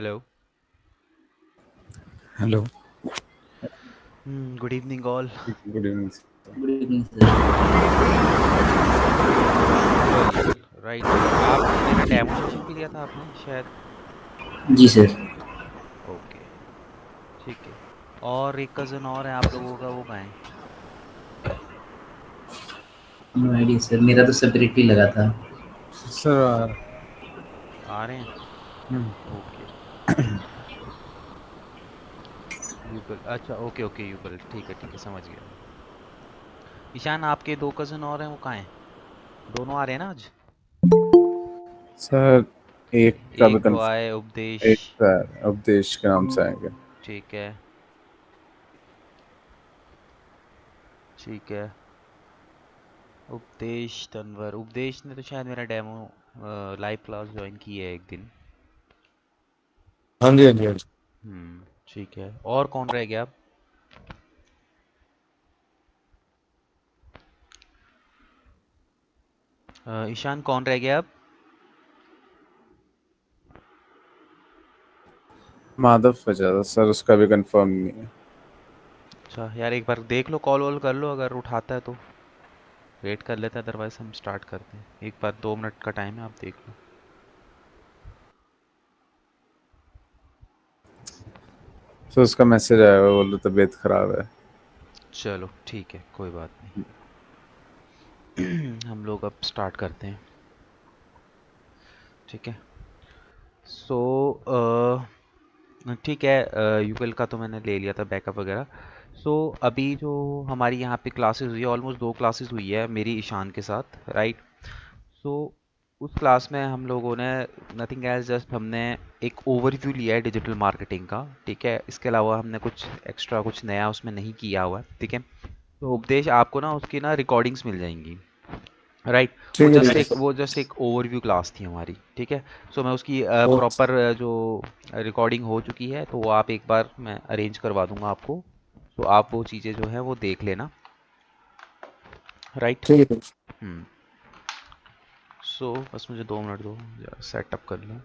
Hello. Hello. Good evening, all. Good evening. Good evening sir. युगल, right? आप मेरा demo session भी लिया था आपने शायद। जी सर। ओके, ठीक है। और एक कज़न और है आप लोगों का, वो कहाँ है? नो आइडिया सर, मेरा तो सेपरेटली लगा था। सर आ रहे हैं? ओके। युगल, अच्छा, ओके ओके, युगल, ठीक है, समझ गया मैं। ईशान, आपके दो कज़न और हैं, वो कहाँ हैं? दोनों आ रहे हैं ना आज? सर एक का भी एक तो कंफर्म। आए उपदेश। एक सर उपदेश के नाम से आएंगे। ठीक है, ठीक है। उपदेश तनवर, उपदेश ने तो शायद मेरा डेमो लाइव क्लास ज्वाइन की है एक दिन। हाँ जी, हाँ जी, हाँ जी। ठीक है। और कौन रह गया? ईशान, कौन रह गया अब? माधव बचा था सर, उसका भी कंफर्म नहीं है। अच्छा यार, एक बार देख लो, कॉल वॉल कर लो, अगर उठाता है तो वेट कर लेते हैं, अदरवाइज हम स्टार्ट करते हैं। एक बार 2 मिनट का टाइम है, आप देख लो। सर उसका मैसेज आया हुआ, बोलो तबीयत खराब है। चलो ठीक है, कोई बात नहीं। हम लोग अब स्टार्ट करते हैं, ठीक है। सो ठीक है, यूगल का तो मैंने ले लिया था बैकअप वगैरह। सो अभी जो हमारी यहाँ पे क्लासेस हुई है, ऑलमोस्ट 2 क्लासेस हुई है मेरी ईशान के साथ, राइट? सो उस क्लास में हम लोगों ने नथिंग एल्स, जस्ट हमने एक ओवरव्यू लिया है डिजिटल मार्केटिंग का, ठीक है। इसके अलावा हमने कुछ एक्स्ट्रा, कुछ नया उसमें नहीं किया हुआ है, ठीक है। तो उपदेश, आपको ना उसकी ना रिकॉर्डिंग्स मिल जाएंगी, राइट? वो ठीक है, जस्ट ठीक है एक सर। वो जस्ट एक ओवरव्यू क्लास थी हमारी, ठीक है। सो मैं उसकी ओ, प्रॉपर जो रिकॉर्डिंग हो चुकी है, तो वो आप एक बार मैं अरेंज करवा दूंगा आपको। तो आप वो चीज़ें जो है वो देख लेना, राइट? ठीक है, ठीक हम्म। सो बस मुझे 2 मिनट दो, सेटअप कर लूँ।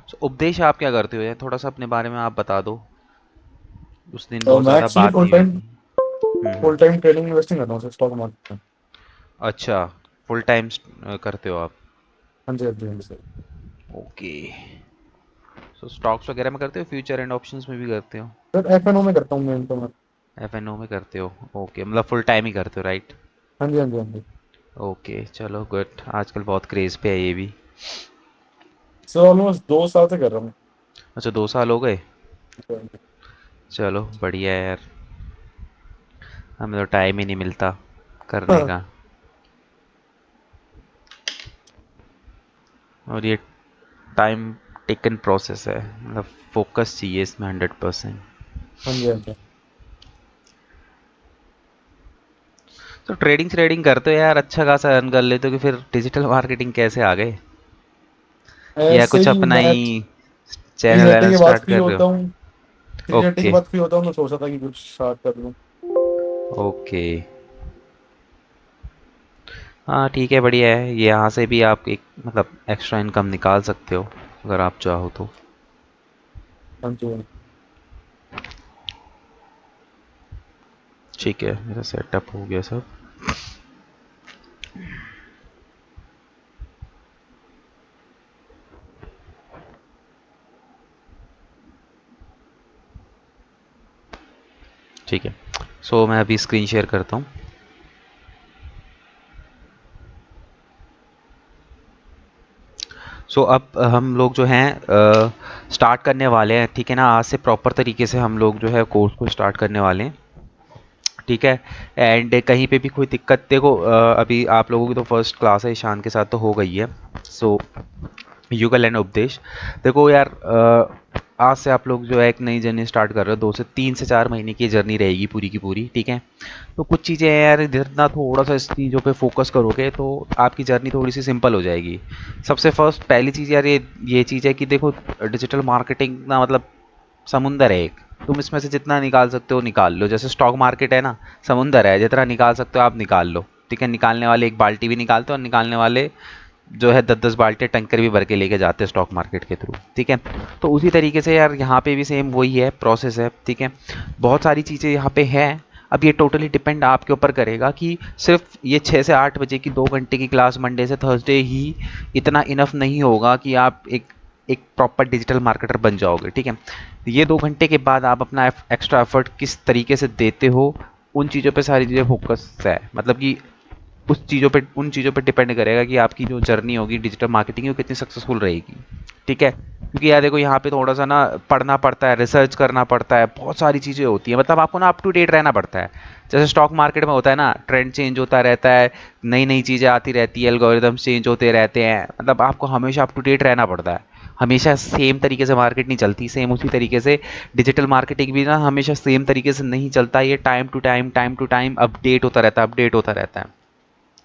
So, उपदेश, आप क्या करते हो यार? थोड़ा सा अपने बारे में आप बता दो। उस दिन तो बहुत मैं ज़्यादा एक्चुअली बात नहीं हुई थी। फुल टाइम ट्रेडिंग इन्वेस्टिंग करता हूँ सर, स्टॉक मार्केट में। अच्छा, फुल टाइम करते हो आप? हाँ जी, हाँ जी, हाँ जी सर। ओके। सो स्टॉक्स वगैरह में करते हो, फ्यूचर एंड ऑप्शंस में भी करते हो? सर एफ एन ओ में करता हूँ मेन तो मैं। एफएनओ में करते हो? ओके, मतलब फुल टाइम ही करते हो, राइट? हाँ जी, हाँ जी, हाँ जी। ओके, चलो गुड। आजकल बहुत क्रेज़ पे है ये भी। सर ऑलमोस्ट 2 साल से कर रहा हूँ। अच्छा, 2 साल हो गए? हाँ जी, चलो बढ़िया है यार, हमें तो टाइम ही नहीं मिलता करने हाँ का। और ये टाइम टेकन प्रोसेस है, मतलब फोकस चाहिए इसमें 100%। हाँ जी, हाँ जी। तो ट्रेडिंग ट्रेडिंग करते हो यार, अच्छा खासा अर्न कर लेते हो, कि फिर डिजिटल मार्केटिंग कैसे आ गए? या ऐसे कुछ ही अपना मैं ही थ्री चैनल थर्टी वैनल के बाद स्टार्ट फ्री कर रहे होता हो? हूँ। 3:30 के ओके, बाद फ्री होता हूँ तो सोचा था कि कुछ स्टार्ट कर लूँ। ओके। हाँ ठीक है, बढ़िया है। ये यहाँ से भी आप एक मतलब एक्स्ट्रा इनकम निकाल सकते हो, अगर आप चाहो तो। हाँ जी, हाँ जी। ठीक है, मेरा सेटअप हो गया सब। ठीक है, सो मैं अभी स्क्रीन शेयर करता हूँ। सो अब हम लोग जो हैं स्टार्ट करने वाले हैं, ठीक है ना? आज से प्रॉपर तरीके से हम लोग जो है कोर्स को स्टार्ट करने वाले हैं, ठीक है। एंड कहीं पे भी कोई दिक्कत, देखो अभी आप लोगों की तो फर्स्ट क्लास है, ईशान के साथ तो हो गई है। सो युगल एंड उपदेश, देखो यार, आज से आप लोग जो है एक नई जर्नी स्टार्ट कर रहे हो। 2 से 3 से 4 महीने की जर्नी रहेगी पूरी की पूरी, ठीक है। तो कुछ चीज़ें हैं यार, जितना थोड़ा सा इस चीज़ों पे फोकस करोगे तो आपकी जर्नी थोड़ी सी सिंपल हो जाएगी। सबसे फर्स्ट पहली चीज़ यार, ये चीज़ है कि देखो, डिजिटल मार्केटिंग ना मतलब समुंदर है एक। तुम इसमें से जितना निकाल सकते हो निकाल लो, जैसे स्टॉक मार्केट है ना, समुंदर है, जितना निकाल सकते हो आप निकाल लो, ठीक है, निकालने वाले एक बाल्टी भी निकालते हैं और निकालने वाले जो है 10-10 बाल्टी टैंकर भी भर के लेके जाते हैं स्टॉक मार्केट के थ्रू। ठीक है, तो उसी तरीके से यार यहाँ पे भी सेम वही है, प्रोसेस है। ठीक है, बहुत सारी चीज़ें यहाँ पे हैं। अब ये टोटली डिपेंड आपके ऊपर करेगा कि सिर्फ ये 6 से 8 बजे की 2 घंटे की क्लास मंडे से थर्सडे ही इतना इनफ नहीं होगा कि आप एक प्रॉपर डिजिटल मार्केटर बन जाओगे। ठीक है, ये 2 घंटे के बाद आप अपना एक्स्ट्रा एफर्ट किस तरीके से देते हो, उन चीज़ों पे सारी चीज़ें फोकस है। मतलब कि उन चीज़ों पे डिपेंड करेगा कि आपकी जो जर्नी होगी डिजिटल मार्केटिंग की वो कितनी सक्सेसफुल रहेगी। ठीक है, क्योंकि यार देखो यहाँ पे थोड़ा सा ना पढ़ना पड़ता है, रिसर्च करना पड़ता है, बहुत सारी चीज़ें होती हैं। मतलब आपको ना अप टू डेट रहना पड़ता है। जैसे स्टॉक मार्केट में होता है ना, ट्रेंड चेंज होता रहता है, नई नई चीज़ें आती रहती है, एल्गोरिदम्स चेंज होते रहते हैं। मतलब आपको हमेशा अप टू डेट रहना पड़ता है। हमेशा सेम तरीके से मार्केट नहीं चलती। सेम उसी तरीके से डिजिटल मार्केटिंग भी ना हमेशा सेम तरीके से नहीं चलता। ये टाइम टू टाइम अपडेट होता रहता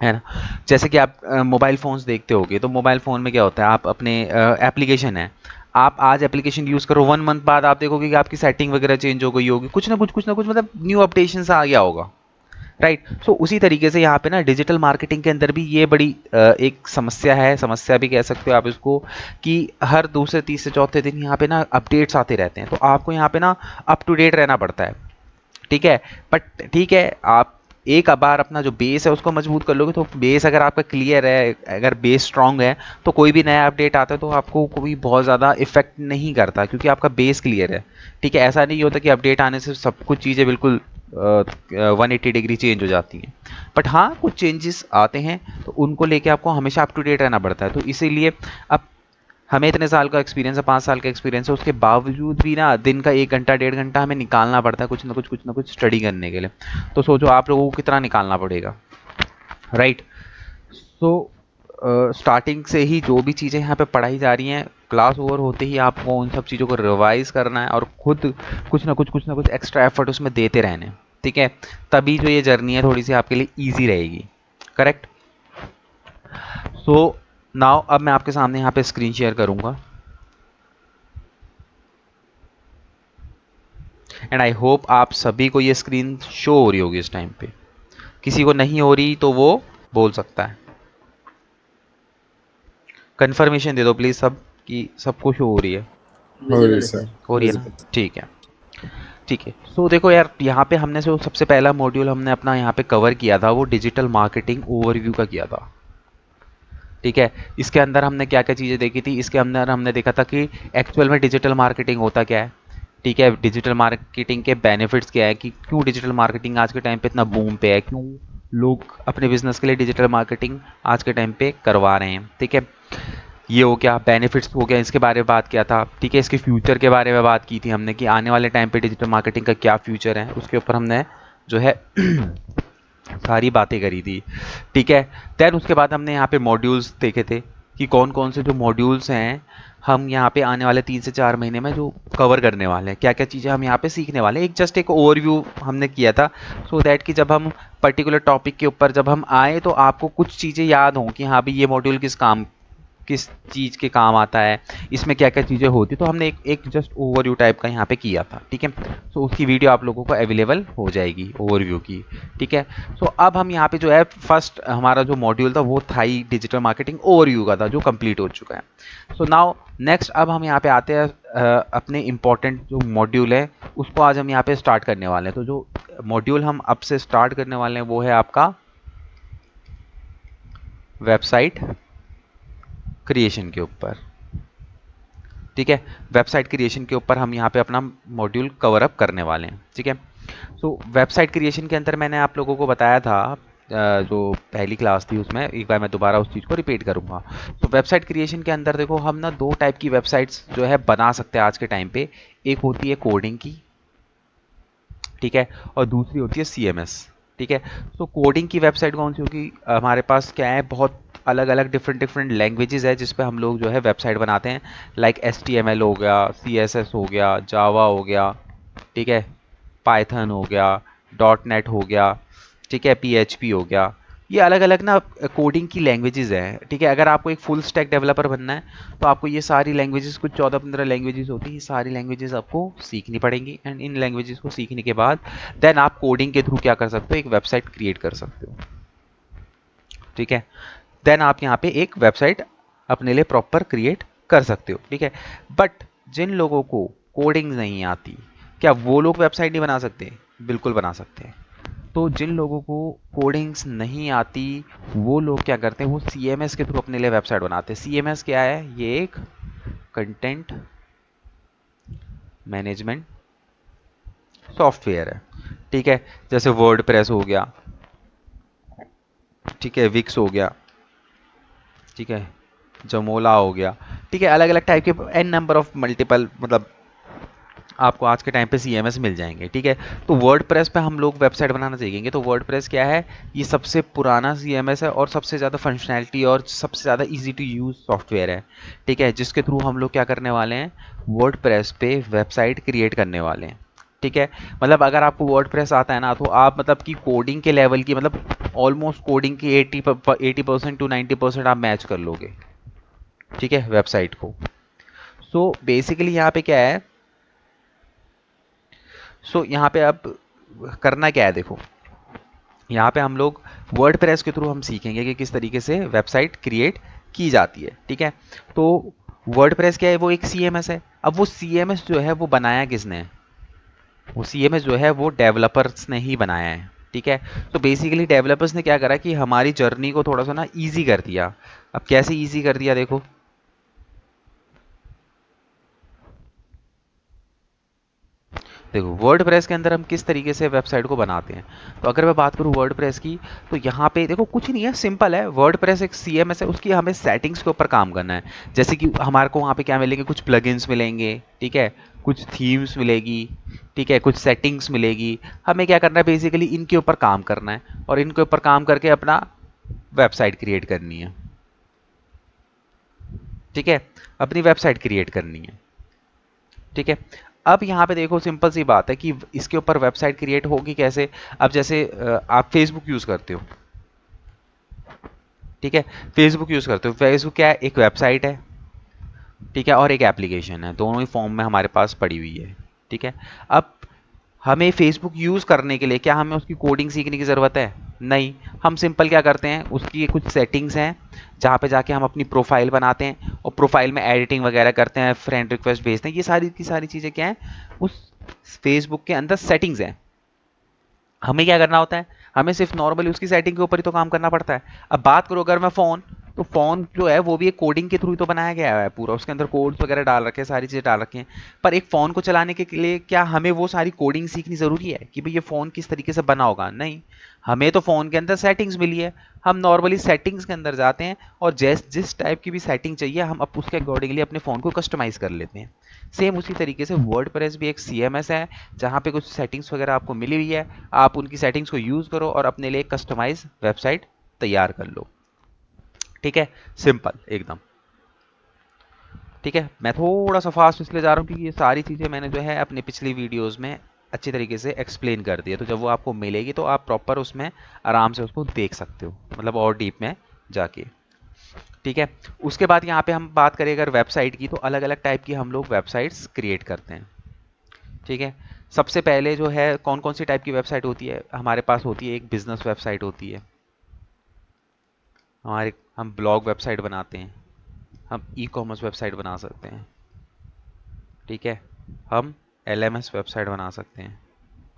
है ना। जैसे कि आप मोबाइल फ़ोन्स देखते होगे, तो मोबाइल फ़ोन में क्या होता है, आप अपने एप्लीकेशन है, आप आज एप्लीकेशन यूज़ करो, 1 मंथ बाद आप देखोगे कि आपकी सेटिंग वगैरह चेंज हो गई होगी, कुछ ना कुछ मतलब न्यू अपडेशन आ गया होगा। राइट, सो उसी तरीके से यहाँ पे ना डिजिटल मार्केटिंग के अंदर भी ये बड़ी एक समस्या है, समस्या भी कह सकते हो आप इसको, कि हर दूसरे तीसरे चौथे दिन यहाँ पे ना अपडेट्स आते रहते हैं। तो आपको यहाँ पे ना अप टू डेट रहना पड़ता है। ठीक है, बट ठीक है, आप एक बार अपना जो बेस है उसको मजबूत कर लोगे, तो बेस अगर आपका क्लियर है, अगर बेस स्ट्रांग है, तो कोई भी नया अपडेट आता है तो आपको कोई बहुत ज़्यादा इफेक्ट नहीं करता, क्योंकि आपका बेस क्लियर है। ठीक है, ऐसा नहीं होता कि अपडेट आने से सब कुछ चीज़ें बिल्कुल 180 डिग्री चेंज हो जाती हैं। बट हाँ, कुछ चेंजेस आते हैं, तो उनको लेके आपको हमेशा अप टू डेट रहना पड़ता है। तो इसीलिए अब हमें इतने साल का एक्सपीरियंस है, 5 साल का एक्सपीरियंस है, उसके बावजूद भी ना दिन का 1 घंटा 1.5 घंटा हमें निकालना पड़ता है कुछ ना कुछ स्टडी करने के लिए। तो सोचो आप लोगों को कितना निकालना पड़ेगा। राइट, सो स्टार्टिंग से ही जो भी चीज़ें यहाँ पे पढ़ाई जा रही हैं, क्लास ओवर होते ही आपको उन सब चीज़ों को रिवाइज करना है और खुद कुछ ना कुछ एक्स्ट्रा एफर्ट उसमें देते रहने हैं। ठीक है, तभी जो ये जर्नी है थोड़ी सी आपके लिए ईजी रहेगी। करेक्ट। सो नाउ अब मैं आपके सामने यहाँ पे स्क्रीन शेयर करूँगा, एंड आई होप आप सभी को ये स्क्रीन शो हो रही होगी इस टाइम पे। किसी को नहीं हो रही तो वो बोल सकता है। कंफर्मेशन दे दो प्लीज सब कि सबको शो हो रही है। हो रही विजिबल है सर, सर। हो रही है ना, विजिबल। ठीक है। ठीक है, सो देखो यार, यहाँ पे हमने जो सबसे पहला मॉड्यूल हमने अपना यहाँ पे कवर किया था वो डिजिटल मार्केटिंग ओवरव्यू का किया था। ठीक है, इसके अंदर हमने क्या क्या चीज़ें देखी थी, इसके अंदर हमने देखा था कि एक्चुअल में डिजिटल मार्केटिंग होता क्या है। ठीक है, डिजिटल मार्केटिंग के बेनिफिट्स क्या है, कि क्यों डिजिटल मार्केटिंग आज के टाइम पे इतना बूम पे है, क्यों लोग अपने बिजनेस के लिए डिजिटल मार्केटिंग आज के टाइम पे करवा रहे हैं। ठीक है, ये हो गया, बेनिफिट्स हो गया, इसके बारे में बात किया था। ठीक है, इसके फ्यूचर के बारे में बात की थी हमने कि आने वाले टाइम पे डिजिटल मार्केटिंग का क्या फ्यूचर है, उसके ऊपर हमने जो है सारी बातें करी थी। ठीक है, देन उसके बाद हमने यहाँ पे मॉड्यूल्स देखे थे कि कौन कौन से जो मॉड्यूल्स हैं हम यहाँ पे आने वाले 3 से 4 महीने में जो कवर करने वाले हैं, क्या क्या चीज़ें हम यहाँ पे सीखने वाले हैं। एक ओवरव्यू हमने किया था, सो दैट कि जब हम पर्टिकुलर टॉपिक के ऊपर जब हम आए तो आपको कुछ चीज़ें याद हों कि हाँ भाई ये मॉड्यूल किस चीज़ के काम आता है, इसमें क्या क्या चीज़ें होती, तो हमने एक जस्ट ओवरव्यू टाइप का यहाँ पे किया था। ठीक है, सो उसकी वीडियो आप लोगों को अवेलेबल हो जाएगी ओवरव्यू की। ठीक है, सो अब हम यहाँ पे जो है फर्स्ट हमारा जो मॉड्यूल था वो था ही डिजिटल मार्केटिंग ओवरव्यू का था, जो कंप्लीट हो चुका है। सो नाउ नेक्स्ट अब हम यहाँ पे आते हैं अपने इम्पॉर्टेंट जो मॉड्यूल है उसको आज हम यहाँ पे स्टार्ट करने वाले हैं। तो जो मॉड्यूल हम अब से स्टार्ट करने वाले हैं वो है आपका वेबसाइट क्रिएशन के ऊपर। ठीक है, वेबसाइट क्रिएशन के ऊपर हम यहाँ पे अपना मॉड्यूल कवर अप करने वाले हैं। ठीक है, सो वेबसाइट क्रिएशन के अंदर मैंने आप लोगों को बताया था जो पहली क्लास थी उसमें, एक बार मैं दोबारा उस चीज़ को रिपीट करूँगा। तो वेबसाइट क्रिएशन के अंदर देखो हम ना 2 टाइप की वेबसाइट्स जो है बना सकते हैं आज के टाइम पे। एक होती है कोडिंग की, ठीक है, और दूसरी होती है CMS। ठीक है, तो कोडिंग की वेबसाइट कौन सी होगी, हमारे पास क्या है, बहुत अलग अलग डिफरेंट लैंग्वेजेस है जिस पे हम लोग जो है वेबसाइट बनाते हैं। लाइक HTML हो गया, CSS हो गया, जावा हो गया, ठीक है, पाइथन हो गया, .NET हो गया, ठीक है, PHP हो गया। ये अलग अलग ना कोडिंग की लैंग्वेजेस हैं। ठीक है, अगर आपको एक फुल स्टैक डेवलपर बनना है तो आपको ये सारी लैंग्वेजेस, कुछ 14-15 लैंग्वेजेस होती है, ये सारी लैंग्वेजेस आपको सीखनी पड़ेंगी। एंड इन लैंग्वेजेस को सीखने के बाद देन आप कोडिंग के थ्रू क्या कर सकते हो, एक वेबसाइट क्रिएट कर सकते हो। ठीक है। देन आप यहाँ पे एक वेबसाइट अपने लिए प्रॉपर क्रिएट कर सकते हो, ठीक है। बट जिन लोगों को कोडिंग नहीं आती, क्या वो लोग वेबसाइट नहीं बना सकते? बिल्कुल बना सकते हैं। तो जिन लोगों को कोडिंग्स नहीं आती, वो लोग क्या करते हैं, वो CMS के थ्रू अपने लिए वेबसाइट बनाते हैं। CMS क्या है? ये एक कंटेंट मैनेजमेंट सॉफ्टवेयर है, ठीक है। जैसे वर्डप्रेस हो गया, ठीक है, विक्स हो गया, ठीक है, जमोला हो गया, ठीक है। अलग अलग टाइप के एन नंबर ऑफ मल्टीपल, मतलब आपको आज के टाइम पे CMS मिल जाएंगे, ठीक है। तो वर्डप्रेस पे हम लोग वेबसाइट बनाना सीखेंगे। तो वर्डप्रेस क्या है? ये सबसे पुराना CMS है और सबसे ज़्यादा फंक्शनैलिटी और सबसे ज़्यादा इजी टू यूज़ सॉफ्टवेयर है, ठीक है, जिसके थ्रू हम लोग क्या करने वाले हैं, वर्डप्रेस पे वेबसाइट क्रिएट करने वाले हैं, ठीक है। मतलब अगर आपको वर्डप्रेस आता है ना, तो आप मतलब कि कोडिंग के लेवल की, मतलब ऑलमोस्ट कोडिंग की 80% टू 90% आप मैच कर लोगे, ठीक है, वेबसाइट को। सो बेसिकली यहाँ पे क्या है, यहाँ पे अब करना क्या है, देखो यहाँ पे हम लोग वर्डप्रेस के थ्रू हम सीखेंगे कि किस तरीके से वेबसाइट क्रिएट की जाती है, ठीक है। तो वर्डप्रेस क्या है? वो एक CMS है। अब वो CMS जो है वो बनाया किसने है? वो CMS जो है वो डेवलपर्स ने ही बनाया है, ठीक है। तो बेसिकली डेवलपर्स ने क्या करा कि हमारी जर्नी को थोड़ा सा ना ईजी कर दिया। अब कैसे ईजी कर दिया, देखो वर्डप्रेस के अंदर हम किस तरीके से वेबसाइट को बनाते हैं। तो अगर मैं बात करूं वर्डप्रेस की, तो यहाँ पे देखो कुछ नहीं है, सिंपल है। वर्डप्रेस एक CMS है, उसकी हमें सेटिंग्स के ऊपर काम करना है। जैसे कि हमारे को वहाँ पे क्या मिलेंगे, कुछ प्लगइन्स मिलेंगे, ठीक है, कुछ थीम्स मिलेगी, ठीक है, कुछ सेटिंग्स मिलेगी। हमें क्या करना है, बेसिकली इनके ऊपर काम करना है और इनके ऊपर काम करके अपना वेबसाइट क्रिएट करनी है, ठीक है, अपनी वेबसाइट क्रिएट करनी है, ठीक है। अब यहाँ पे देखो सिंपल सी बात है कि इसके ऊपर वेबसाइट क्रिएट होगी कैसे। अब जैसे आप फेसबुक यूज़ करते हो, ठीक है, फेसबुक यूज़ करते हो। फेसबुक क्या है? एक वेबसाइट है, ठीक है, और एक एप्लीकेशन है, दोनों ही फॉर्म में हमारे पास पड़ी हुई है, ठीक है। अब हमें फेसबुक यूज़ करने के लिए क्या हमें उसकी कोडिंग सीखने की ज़रूरत है? नहीं। हम सिंपल क्या करते हैं, उसकी कुछ सेटिंग्स हैं जहाँ पे जाके हम अपनी प्रोफाइल बनाते हैं और प्रोफाइल में एडिटिंग वगैरह करते हैं, फ्रेंड रिक्वेस्ट भेजते हैं। ये सारी की सारी चीज़ें क्या हैं, उस फेसबुक के अंदर सेटिंग्स हैं। हमें क्या करना होता है, हमें सिर्फ नॉर्मली उसकी सेटिंग के ऊपर ही तो काम करना पड़ता है। अब बात करो अगर मैं फ़ोन, तो फ़ोन जो है वो भी एक कोडिंग के थ्रू ही तो बनाया गया है पूरा, उसके अंदर कोड्स वगैरह डाल रखे हैं, सारी चीज़ें डाल रखी हैं। पर एक फ़ोन को चलाने के लिए क्या हमें वो सारी कोडिंग सीखनी ज़रूरी है कि भाई ये फ़ोन किस तरीके से बना होगा? नहीं। हमें तो फ़ोन के अंदर सेटिंग्स मिली है, हम नॉर्मली सेटिंग्स के अंदर जाते हैं और जिस टाइप की भी सेटिंग चाहिए हम अब उसके अकॉर्डिंगली अपने फ़ोन को कस्टमाइज़ कर लेते हैं। सेम उसी तरीके से वर्डप्रेस भी एक CMS है, जहाँ पे कुछ सेटिंग्स वगैरह आपको मिली हुई है, आप उनकी सेटिंग्स को यूज़ करो और अपने लिए कस्टमाइज वेबसाइट तैयार कर लो, ठीक है, सिंपल एकदम, ठीक है। मैं थोड़ा सा फास्ट इसलिए जा रहा हूँ क्योंकि ये सारी चीज़ें मैंने जो है अपनी पिछली वीडियोस में अच्छी तरीके से एक्सप्लेन कर दिया। तो जब वो आपको मिलेगी तो आप प्रॉपर उसमें आराम से उसको देख सकते हो, मतलब और डीप में जाके, ठीक है। उसके बाद यहाँ पे हम बात करें अगर वेबसाइट की, तो अलग अलग टाइप की हम लोग वेबसाइट्स क्रिएट करते हैं, ठीक है। सबसे पहले जो है कौन कौन सी टाइप की वेबसाइट होती है हमारे पास, होती है एक बिजनेस वेबसाइट होती है हमारे, हम ब्लॉग वेबसाइट बनाते हैं, हम ई-कॉमर्स वेबसाइट बना सकते हैं, ठीक है, हम LMS वेबसाइट बना सकते हैं,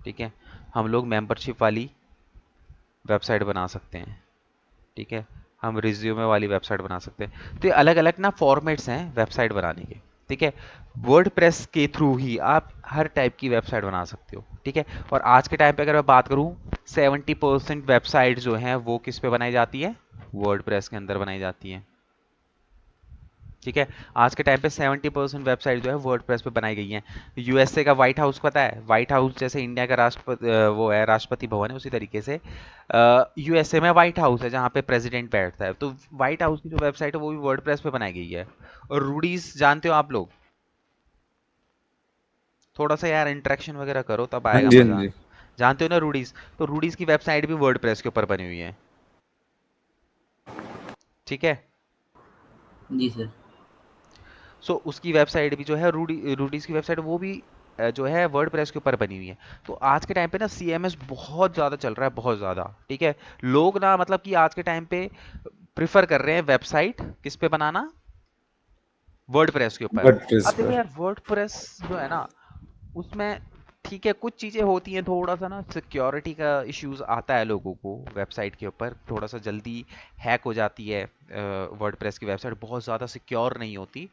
ठीक है, हम लोग मेंबरशिप वाली वेबसाइट बना सकते हैं, ठीक है, हम रिज्यूमे वाली वेबसाइट बना सकते हैं। तो ये अलग अलग ना फॉर्मेट्स हैं वेबसाइट बनाने के, ठीक है। वर्डप्रेस के थ्रू ही आप हर टाइप की वेबसाइट बना सकते हो, ठीक है। और आज के टाइम पे अगर मैं बात करूं, 70% वेबसाइट जो हैं वो किस पे बनाई जाती है, वर्डप्रेस के अंदर बनाई जाती है, ठीक है। आज के टाइम पे 70% वेबसाइट जो है वर्डप्रेस पे बनाई गई हैं। USA का व्हाइट हाउस पता है, व्हाइट हाउस जैसे इंडिया का राष्ट्रपति वो है, राष्ट्रपति भवन है, उसी तरीके से USA में व्हाइट हाउस है जहाँ पे प्रेसिडेंट बैठता है। तो व्हाइट हाउस की जो वेबसाइट है वो भी वर्डप्रेस पे बनाई गई है। और रूडीज जानते हो आप लोग? थोड़ा सा यार इंटरेक्शन वगैरह करो तब हाँ आएगा जी, हाँ मजा। जी। जानते हो ना रूडीज? तो रूडीज की वेबसाइट भी वर्डप्रेस के ऊपर बनी हुई है, ठीक है। जी सर। उसकी वेबसाइट भी जो है रूडीज की वेबसाइट वो भी जो है वर्डप्रेस के ऊपर बनी हुई है। तो आज के टाइम पे ना CMS बहुत ज़्यादा चल रहा है, बहुत ज़्यादा। ठीक है, लोग ना मतलब कि आज के टाइम पे प्रिफर कर रहे हैं वेबसाइट किस पे बनाना, वर्डप्रेस के ऊपर। वर्डप्रेस अब देखो पर। यार, वर्डप्रेस जो है ना उसमें ठीक है कुछ चीज़ें होती हैं, थोड़ा सा ना सिक्योरिटी का इश्यूज आता है लोगों को, वेबसाइट के ऊपर थोड़ा सा जल्दी हैक हो जाती है। वर्डप्रेस की वेबसाइट बहुत ज़्यादा सिक्योर नहीं होती।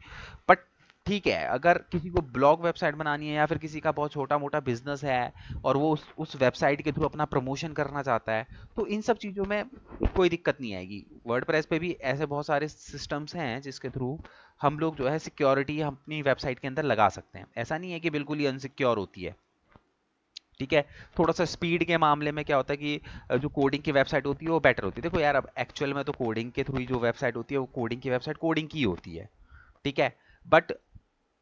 बट ठीक है, अगर किसी को ब्लॉग वेबसाइट बनानी है या फिर किसी का बहुत छोटा मोटा बिजनेस है और वो उस वेबसाइट के थ्रू अपना प्रमोशन करना चाहता है, तो इन सब चीज़ों में कोई दिक्कत नहीं आएगी। वर्डप्रेस पे भी ऐसे बहुत सारे सिस्टम्स हैं जिसके थ्रू हम लोग जो है सिक्योरिटी हम अपनी वेबसाइट के अंदर लगा सकते हैं। ऐसा नहीं है कि बिल्कुल ही अनसिक्योर होती है। ठीक है, थोड़ा सा स्पीड के मामले में क्या होता है कि जो कोडिंग की वेबसाइट होती है वो बेटर होती है। देखो यार, अब एक्चुअल में तो कोडिंग के थ्रू ही जो वेबसाइट होती है वो कोडिंग की वेबसाइट कोडिंग की ही होती है। ठीक है, बट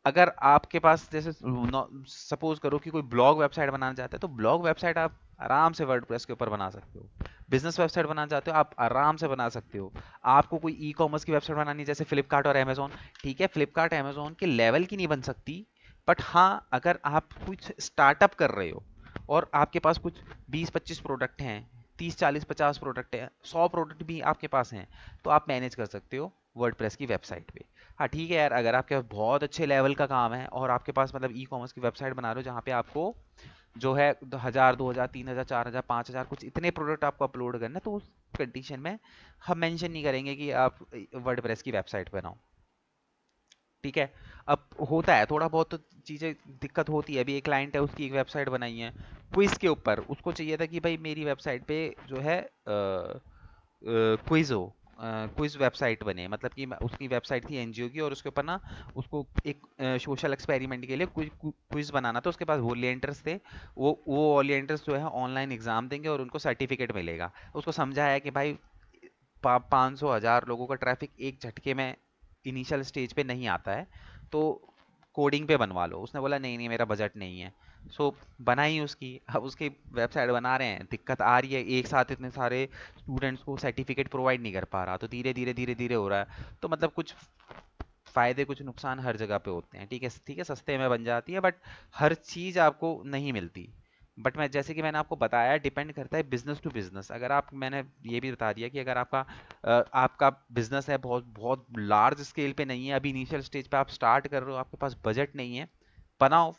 अगर आपके पास जैसे सपोज करो कि कोई ब्लॉग वेबसाइट बनाना चाहते हैं, तो ब्लॉग वेबसाइट आप आराम से वर्डप्रेस के ऊपर बना सकते हो। बिजनेस वेबसाइट बनाना चाहते हो आप आराम से बना सकते हो। आपको कोई ई कॉमर्स की वेबसाइट बनानी है जैसे फ्लिपकार्ट और अमेजोन, ठीक है, फ्लिपकार्ट अमेजोन के लेवल की नहीं बन सकती, बट हाँ अगर आप कुछ स्टार्टअप कर रहे हो और आपके पास कुछ 20-25 प्रोडक्ट हैं, 30-40-50 प्रोडक्ट हैं, 100 प्रोडक्ट भी आपके पास हैं, तो आप मैनेज कर सकते हो वर्डप्रेस की वेबसाइट पे। हाँ ठीक है यार, अगर आपके पास बहुत अच्छे लेवल का काम है और आपके पास मतलब ई कॉमर्स की वेबसाइट बना रहे हो जहाँ पे आपको जो है 1000 2000 3000 4000 कुछ इतने प्रोडक्ट आपको अपलोड करना है, तो उस कंडीशन में हम मेंशन नहीं करेंगे कि आप वर्डप्रेस की वेबसाइट बनाओ। ठीक है, अब होता है थोड़ा बहुत तो चीज़ें दिक्कत होती है। अभी एक क्लाइंट है, उसकी एक वेबसाइट बनाई है क्विज के ऊपर, उसको चाहिए था कि भाई मेरी वेबसाइट पे जो है क्विज हो, क्विज वेबसाइट बने, मतलब कि उसकी वेबसाइट थी एनजीओ की और उसके ऊपर ना उसको एक सोशल एक्सपेरिमेंट के लिए क्विज बनाना था। उसके पास वॉलियंटर्स थे, वो वॉलियंटर्स जो है ऑनलाइन एग्जाम देंगे और उनको सर्टिफिकेट मिलेगा। उसको समझाया कि भाई 500 1000 लोगों का ट्रैफिक एक झटके में इनिशियल स्टेज पे नहीं आता है, तो कोडिंग पे बनवा लो। उसने बोला नहीं नहीं मेरा बजट नहीं है। सो बनाई उसकी, अब उसकी वेबसाइट बना रहे हैं, दिक्कत आ रही है, एक साथ इतने सारे स्टूडेंट्स को सर्टिफिकेट प्रोवाइड नहीं कर पा रहा, तो धीरे धीरे हो रहा है। तो मतलब कुछ फायदे कुछ नुकसान हर जगह पे होते हैं। ठीक है, सस्ते में बन जाती है, बट हर चीज़ आपको नहीं मिलती। बट मैं जैसे कि मैंने आपको बताया, डिपेंड करता है बिजनेस टू बिजनेस। अगर आप, मैंने ये भी बता दिया कि अगर आपका बिजनेस है बहुत बहुत लार्ज स्केल पे नहीं है, अभी इनिशियल स्टेज पे आप स्टार्ट कर रहे हो, आपके पास बजट नहीं है, बनाओ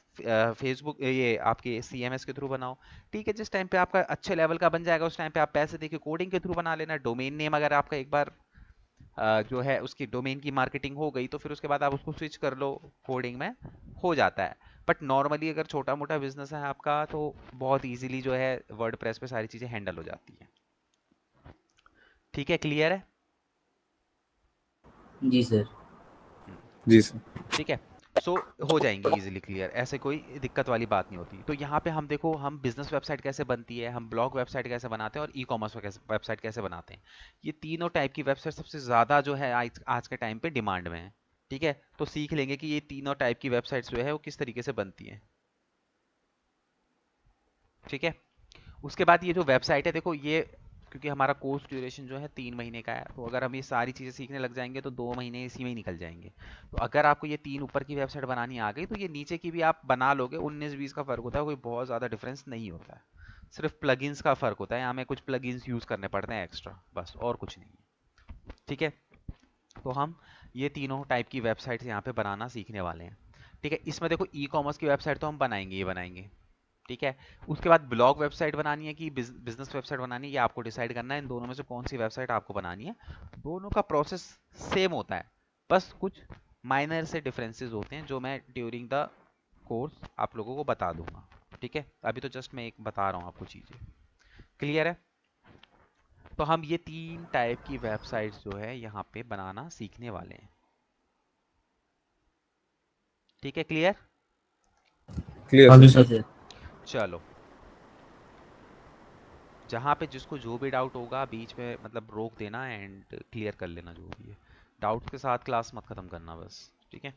फेसबुक ये आपके CMS के थ्रू बनाओ। ठीक है, जिस टाइम पे आपका अच्छे लेवल का बन जाएगा उस टाइम पे आप पैसे देके कोडिंग के थ्रू बना लेना। डोमेन नेम अगर आपका एक बार जो है उसकी डोमेन की मार्केटिंग हो गई तो फिर उसके बाद आप उसको स्विच कर लो, कोडिंग में हो जाता है। बट नॉर्मली अगर छोटा मोटा बिजनेस है आपका तो बहुत इजीली जो है वर्डप्रेस पे सारी चीज़ें हैंडल हो जाती हैं। ठीक है, क्लियर है? जी सर। हम्म, जी सर। ठीक है। सो हो जाएंगी इजीली क्लियर, ऐसे कोई दिक्कत वाली बात नहीं होती। तो यहाँ पे हम देखो, हम बिजनेस वेबसाइट कैसे बनती है, हम ब्लॉग वेबसाइट कैसे बनाते हैं और ई कॉमर्स वेबसाइट कैसे बनाते हैं। ये तीनों टाइप की वेबसाइट सबसे ज़्यादा जो है आज के टाइम पे डिमांड में है। ठीक है, तो सीख लेंगे कि ये तीनों टाइप की वेबसाइट्स जो है वो किस तरीके से बनती हैं। ठीक है, उसके बाद ये जो वेबसाइट है देखो, ये क्योंकि हमारा कोर्स ड्यूरेशन जो है 3 महीने का है, तो अगर हम ये सारी चीज़ें सीखने लग जाएंगे तो 2 महीने इसी में ही निकल जाएंगे। तो अगर आपको ये 3 ऊपर की वेबसाइट बनानी आ गई तो ये नीचे की भी आप बना लोगे। 19-20 का फ़र्क होता है, कोई बहुत ज़्यादा डिफरेंस नहीं होता है, सिर्फ प्लगइन्स का फ़र्क होता है। हमें कुछ प्लगइन्स यूज़ करने पड़ते हैं एक्स्ट्रा, बस और कुछ नहीं है। ठीक है, तो हम ये तीनों टाइप की वेबसाइट्स यहाँ पे बनाना सीखने वाले हैं। ठीक है, इसमें देखो ई कॉमर्स की वेबसाइट तो हम बनाएंगे ही बनाएंगे। ठीक है, उसके बाद ब्लॉग वेबसाइट बनानी है कि बिजनेस वेबसाइट बनानी है, ये आपको डिसाइड करना है। इन दोनों में से कौन सी वेबसाइट आपको बनानी है। दोनों का प्रोसेस सेम होता है, बस कुछ माइनर से डिफरेंसेस होते हैं जो मैं ड्यूरिंग द कोर्स आप लोगों को बता दूंगा। ठीक है, अभी तो जस्ट मैं एक बता रहा हूँ आपको चीज़ें। क्लियर है? तो हम ये 3 टाइप की वेबसाइट्स जो है यहाँ पे बनाना सीखने वाले हैं। ठीक है, क्लियर? क्लियर हाँ जी सर। जी सर। सर। चलो, जहाँ पे जिसको जो भी डाउट होगा बीच में मतलब रोक देना एंड क्लियर कर लेना जो भी है। डाउट्स के साथ क्लास मत खत्म करना बस। ठीक है,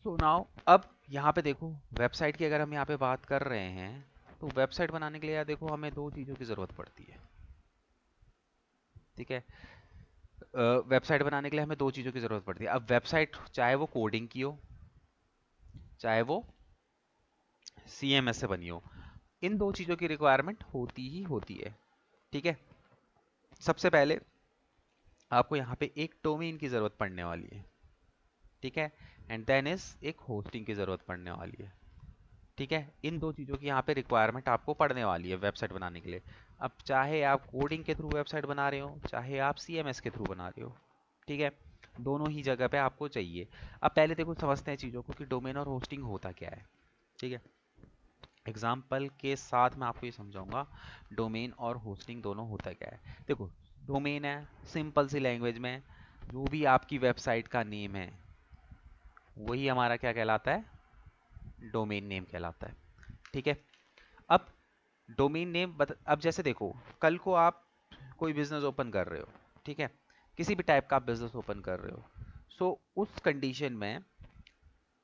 सो नाउ अब यहाँ पे देखो, वेबसाइट की अगर हम यहाँ पे बात कर रहे हैं तो वेबसाइट बनाने के लिए यार देखो हमें दो चीज़ों की ज़रूरत पड़ती है। ठीक है, वेबसाइट बनाने के लिए हमें दो चीज़ों की ज़रूरत पड़ती है। अब वेबसाइट चाहे वो कोडिंग की हो, चाहे वो CMS से बनी हो। इन दो चीज़ों की रिक्वायरमेंट होती ही होती है। ठीक है, सबसे पहले आपको यहाँ पे एक डोमेन की ज़रूरत पड़ने वाली है। ठीक है, एंड देन इज एक होस्टिंग की ज़रूरत पड़ने वाली है। ठीक है, इन दो चीज़ों की यहाँ पे रिक्वायरमेंट आपको पड़ने वाली है वेबसाइट बनाने के लिए। अब चाहे आप कोडिंग के थ्रू वेबसाइट बना रहे हो, चाहे आप CMS के थ्रू बना रहे हो, ठीक है, दोनों ही जगह पे आपको चाहिए। अब पहले देखो समझते हैं चीज़ों को कि डोमेन और होस्टिंग होता क्या है। ठीक है, एग्जाम्पल के साथ मैं आपको ये समझाऊंगा डोमेन और होस्टिंग दोनों होता क्या है। देखो, डोमेन है, सिंपल सी लैंग्वेज में जो भी आपकी वेबसाइट का नेम है वही हमारा क्या कहलाता है, डोमेन नेम कहलाता है। ठीक है, अब डोमेन नेम अब जैसे देखो, कल को आप कोई बिजनेस ओपन कर रहे हो, ठीक है, किसी भी टाइप का आप बिजनेस ओपन कर रहे हो, सो उस कंडीशन में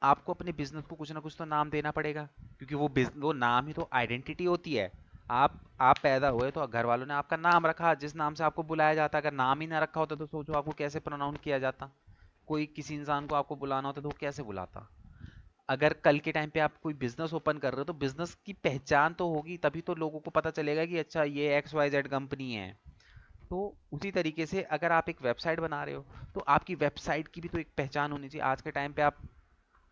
आपको अपने बिजनेस को कुछ ना कुछ तो नाम देना पड़ेगा, क्योंकि वो नाम ही तो आइडेंटिटी होती है। आप पैदा हुए तो घर वालों ने आपका नाम रखा, जिस नाम से आपको बुलाया जाता। अगर नाम ही ना रखा होता तो सोचो आपको कैसे प्रोनाउंस किया जाता। कोई किसी इंसान को आपको बुलाना होता तो वो कैसे बुलाता। अगर कल के टाइम पे आप कोई बिजनेस ओपन कर रहे हो तो बिजनेस की पहचान तो होगी, तभी तो लोगों को पता चलेगा कि अच्छा ये XYZ कंपनी है। तो उसी तरीके से अगर आप एक वेबसाइट बना रहे हो तो आपकी वेबसाइट की भी तो एक पहचान होनी चाहिए। आज के टाइम पे आप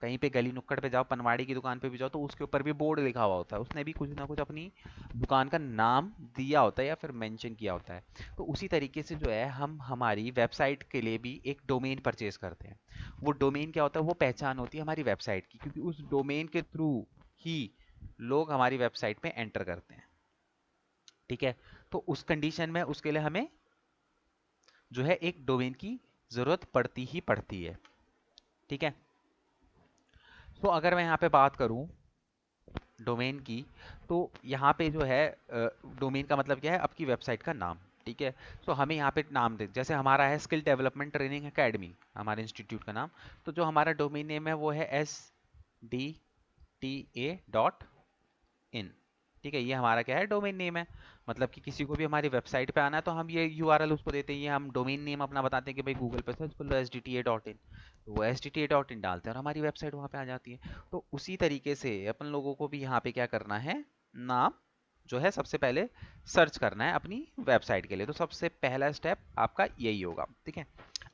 कहीं पे गली नुक्कड़ पे जाओ, पनवाड़ी की दुकान पे भी जाओ, तो उसके ऊपर भी बोर्ड लिखा हुआ होता है, उसने भी कुछ ना कुछ अपनी दुकान का नाम दिया होता है या फिर मेंशन किया होता है। तो उसी तरीके से जो है हम हमारी वेबसाइट के लिए भी एक डोमेन परचेज करते हैं। वो डोमेन क्या होता है, वो पहचान होती है हमारी वेबसाइट की, क्योंकि उस डोमेन के थ्रू ही लोग हमारी वेबसाइट पे एंटर करते हैं। ठीक है, तो उस कंडीशन में उसके लिए हमें जो है एक डोमेन की जरूरत पड़ती ही पड़ती है। ठीक है, तो अगर मैं यहाँ पे बात करूँ डोमेन की, तो यहाँ पे जो है डोमेन का मतलब क्या है, आपकी वेबसाइट का नाम। ठीक है, सो हमें यहाँ पे नाम दे, जैसे हमारा है स्किल डेवलपमेंट ट्रेनिंग एकेडमी, हमारे इंस्टीट्यूट का नाम। तो जो हमारा डोमेन नेम है वो है SDTA.in। ठीक है, ये हमारा क्या है, डोमेन नेम है। मतलब कि किसी को भी हमारी वेबसाइट पे आना है तो हम ये URL उसको देते हैं, ये हम डोमेन नेम अपना बताते हैं कि भाई गूगल पे सर्च कर लो SDTA.in, तो वो SDTA.in डालते हैं और हमारी वेबसाइट वहाँ पे आ जाती है। तो उसी तरीके से अपन लोगों को भी यहाँ पे क्या करना है, नाम जो है सबसे पहले सर्च करना है अपनी वेबसाइट के लिए। तो सबसे पहला स्टेप आपका यही होगा। ठीक है,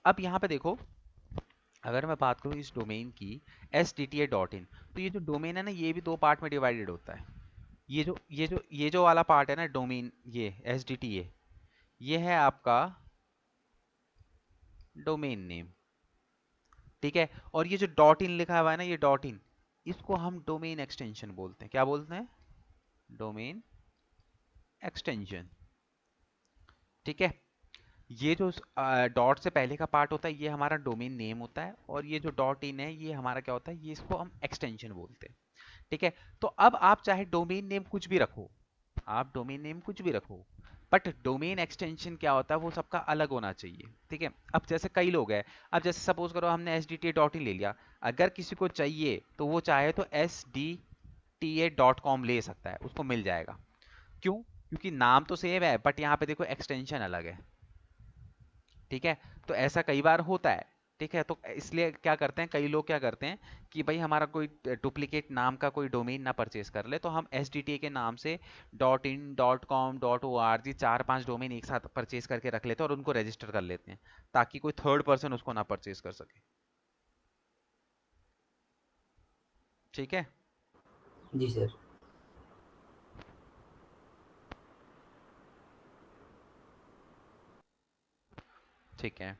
अब यहाँ पे देखो, अगर मैं बात करूँ इस डोमेन की SDTA.in, तो ये जो डोमेन है ना, ये भी दो पार्ट में डिवाइडेड होता है। ये जो वाला पार्ट है ना डोमेन, ये SDTA, ये है आपका डोमेन नेम। ठीक है, और ये जो डॉट इन लिखा हुआ है ना, ये डॉट इन, इसको हम डोमेन एक्सटेंशन बोलते हैं। क्या बोलते हैं, डोमेन एक्सटेंशन। ठीक है, ये जो डॉट से पहले का पार्ट होता है ये हमारा डोमेन नेम होता है, और ये जो डॉट इन है ये हमारा क्या होता है, ये इसको हम एक्सटेंशन बोलते हैं। ठीक है, तो अब आप चाहे डोमेन नेम कुछ भी रखो, आप डोमेन नेम कुछ भी रखो, बट डोमेन एक्सटेंशन क्या होता है वो सबका अलग होना चाहिए। ठीक है, अब जैसे कई लोग हैं, अब जैसे सपोज करो हमने SDTA.in ले लिया, अगर किसी को चाहिए तो वो चाहे तो SDTA.com ले सकता है, उसको मिल जाएगा। क्यों, क्योंकि नाम तो सेम है बट यहाँ पे देखो एक्सटेंशन अलग है। ठीक है, तो ऐसा कई बार होता है। ठीक है, तो इसलिए क्या करते हैं, कई लोग क्या करते हैं कि भाई हमारा कोई डुप्लीकेट नाम का कोई डोमेन ना परचेज कर ले, तो हम SDTA के नाम से .in .com .org 4-5 डोमेन एक साथ परचेज करके रख लेते हैं और उनको रजिस्टर कर लेते हैं, ताकि कोई थर्ड पर्सन उसको ना परचेज कर सके। ठीक है, जी सर। ठीक है,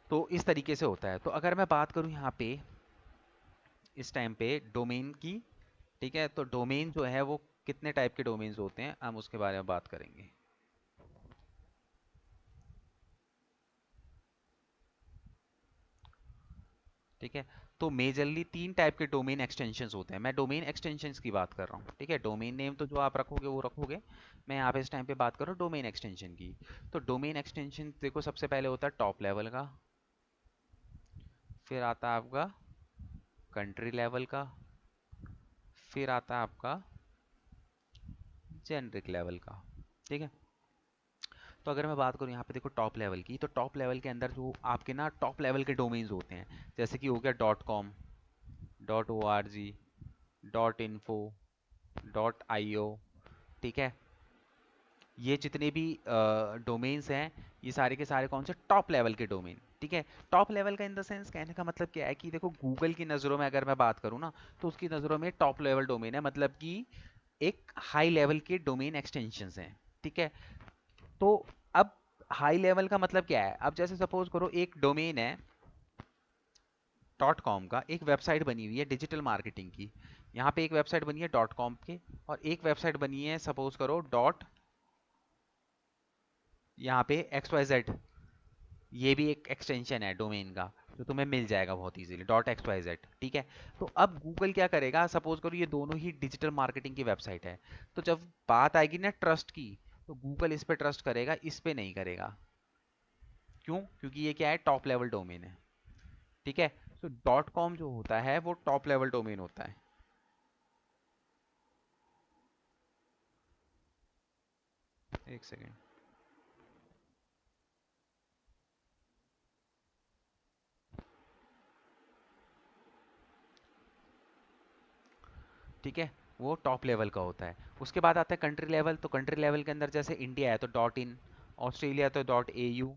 तो इस तरीके से होता है। तो अगर मैं बात करूं यहाँ पे इस टाइम पे डोमेन की, ठीक है, तो डोमेन जो है वो कितने टाइप के डोमेन्स होते हैं हम उसके बारे में बात करेंगे। ठीक है, तो मेजरली 3 टाइप के डोमेन एक्सटेंशंस होते हैं, मैं डोमेन एक्सटेंशंस की बात कर रहा हूँ। ठीक है, डोमेन नेम तो जो आप रखोगे वो रखोगे, मैं यहाँ पे इस टाइम पे बात कर रहा हूँ डोमेन एक्सटेंशन की। तो डोमेन एक्सटेंशन देखो, सबसे पहले होता है टॉप लेवल का, फिर आता है आपका कंट्री लेवल का, फिर आता है आपका जेनरिक लेवल का। ठीक है, तो अगर मैं बात करूँ यहाँ पे देखो टॉप लेवल की, तो टॉप लेवल के अंदर जो आपके ना टॉप लेवल के डोमेन्स होते हैं, जैसे कि हो गया .com .org .info, .io, ठीक है। ये जितने भी डोमेन्स हैं, ये सारे के सारे कौन से टॉप लेवल के डोमेन, ठीक है। टॉप लेवल का इन द सेंस कहने का मतलब क्या है कि देखो गूगल की नज़रों में अगर मैं बात करूँ ना, तो उसकी नज़रों में टॉप लेवल डोमेन है, मतलब कि एक हाई लेवल के डोमेन एक्सटेंशंस हैं, ठीक है। तो अब हाई लेवल का मतलब क्या है, अब जैसे सपोज करो एक डोमेन है .com का, एक वेबसाइट बनी हुई है डिजिटल मार्केटिंग की, यहाँ पे एक वेबसाइट बनी है .com के, और एक वेबसाइट बनी है सपोज करो डॉट, यहाँ पे XYZ, ये भी एक एक्सटेंशन है डोमेन का, जो तुम्हें मिल जाएगा बहुत इजीली .xyz, ठीक है। तो अब गूगल क्या करेगा, सपोज करो ये दोनों ही डिजिटल मार्केटिंग की वेबसाइट है, तो जब बात आएगी ना ट्रस्ट की, तो गूगल इस पे ट्रस्ट करेगा, इस पे नहीं करेगा। क्यों? क्योंकि ये क्या है, टॉप लेवल डोमेन है, ठीक है। तो .com जो होता है वो टॉप लेवल डोमेन होता है। एक सेकेंड, ठीक है, वो टॉप लेवल का होता है। उसके बाद आता है कंट्री लेवल, तो कंट्री लेवल के अंदर जैसे इंडिया है तो .in, ऑस्ट्रेलिया तो .au,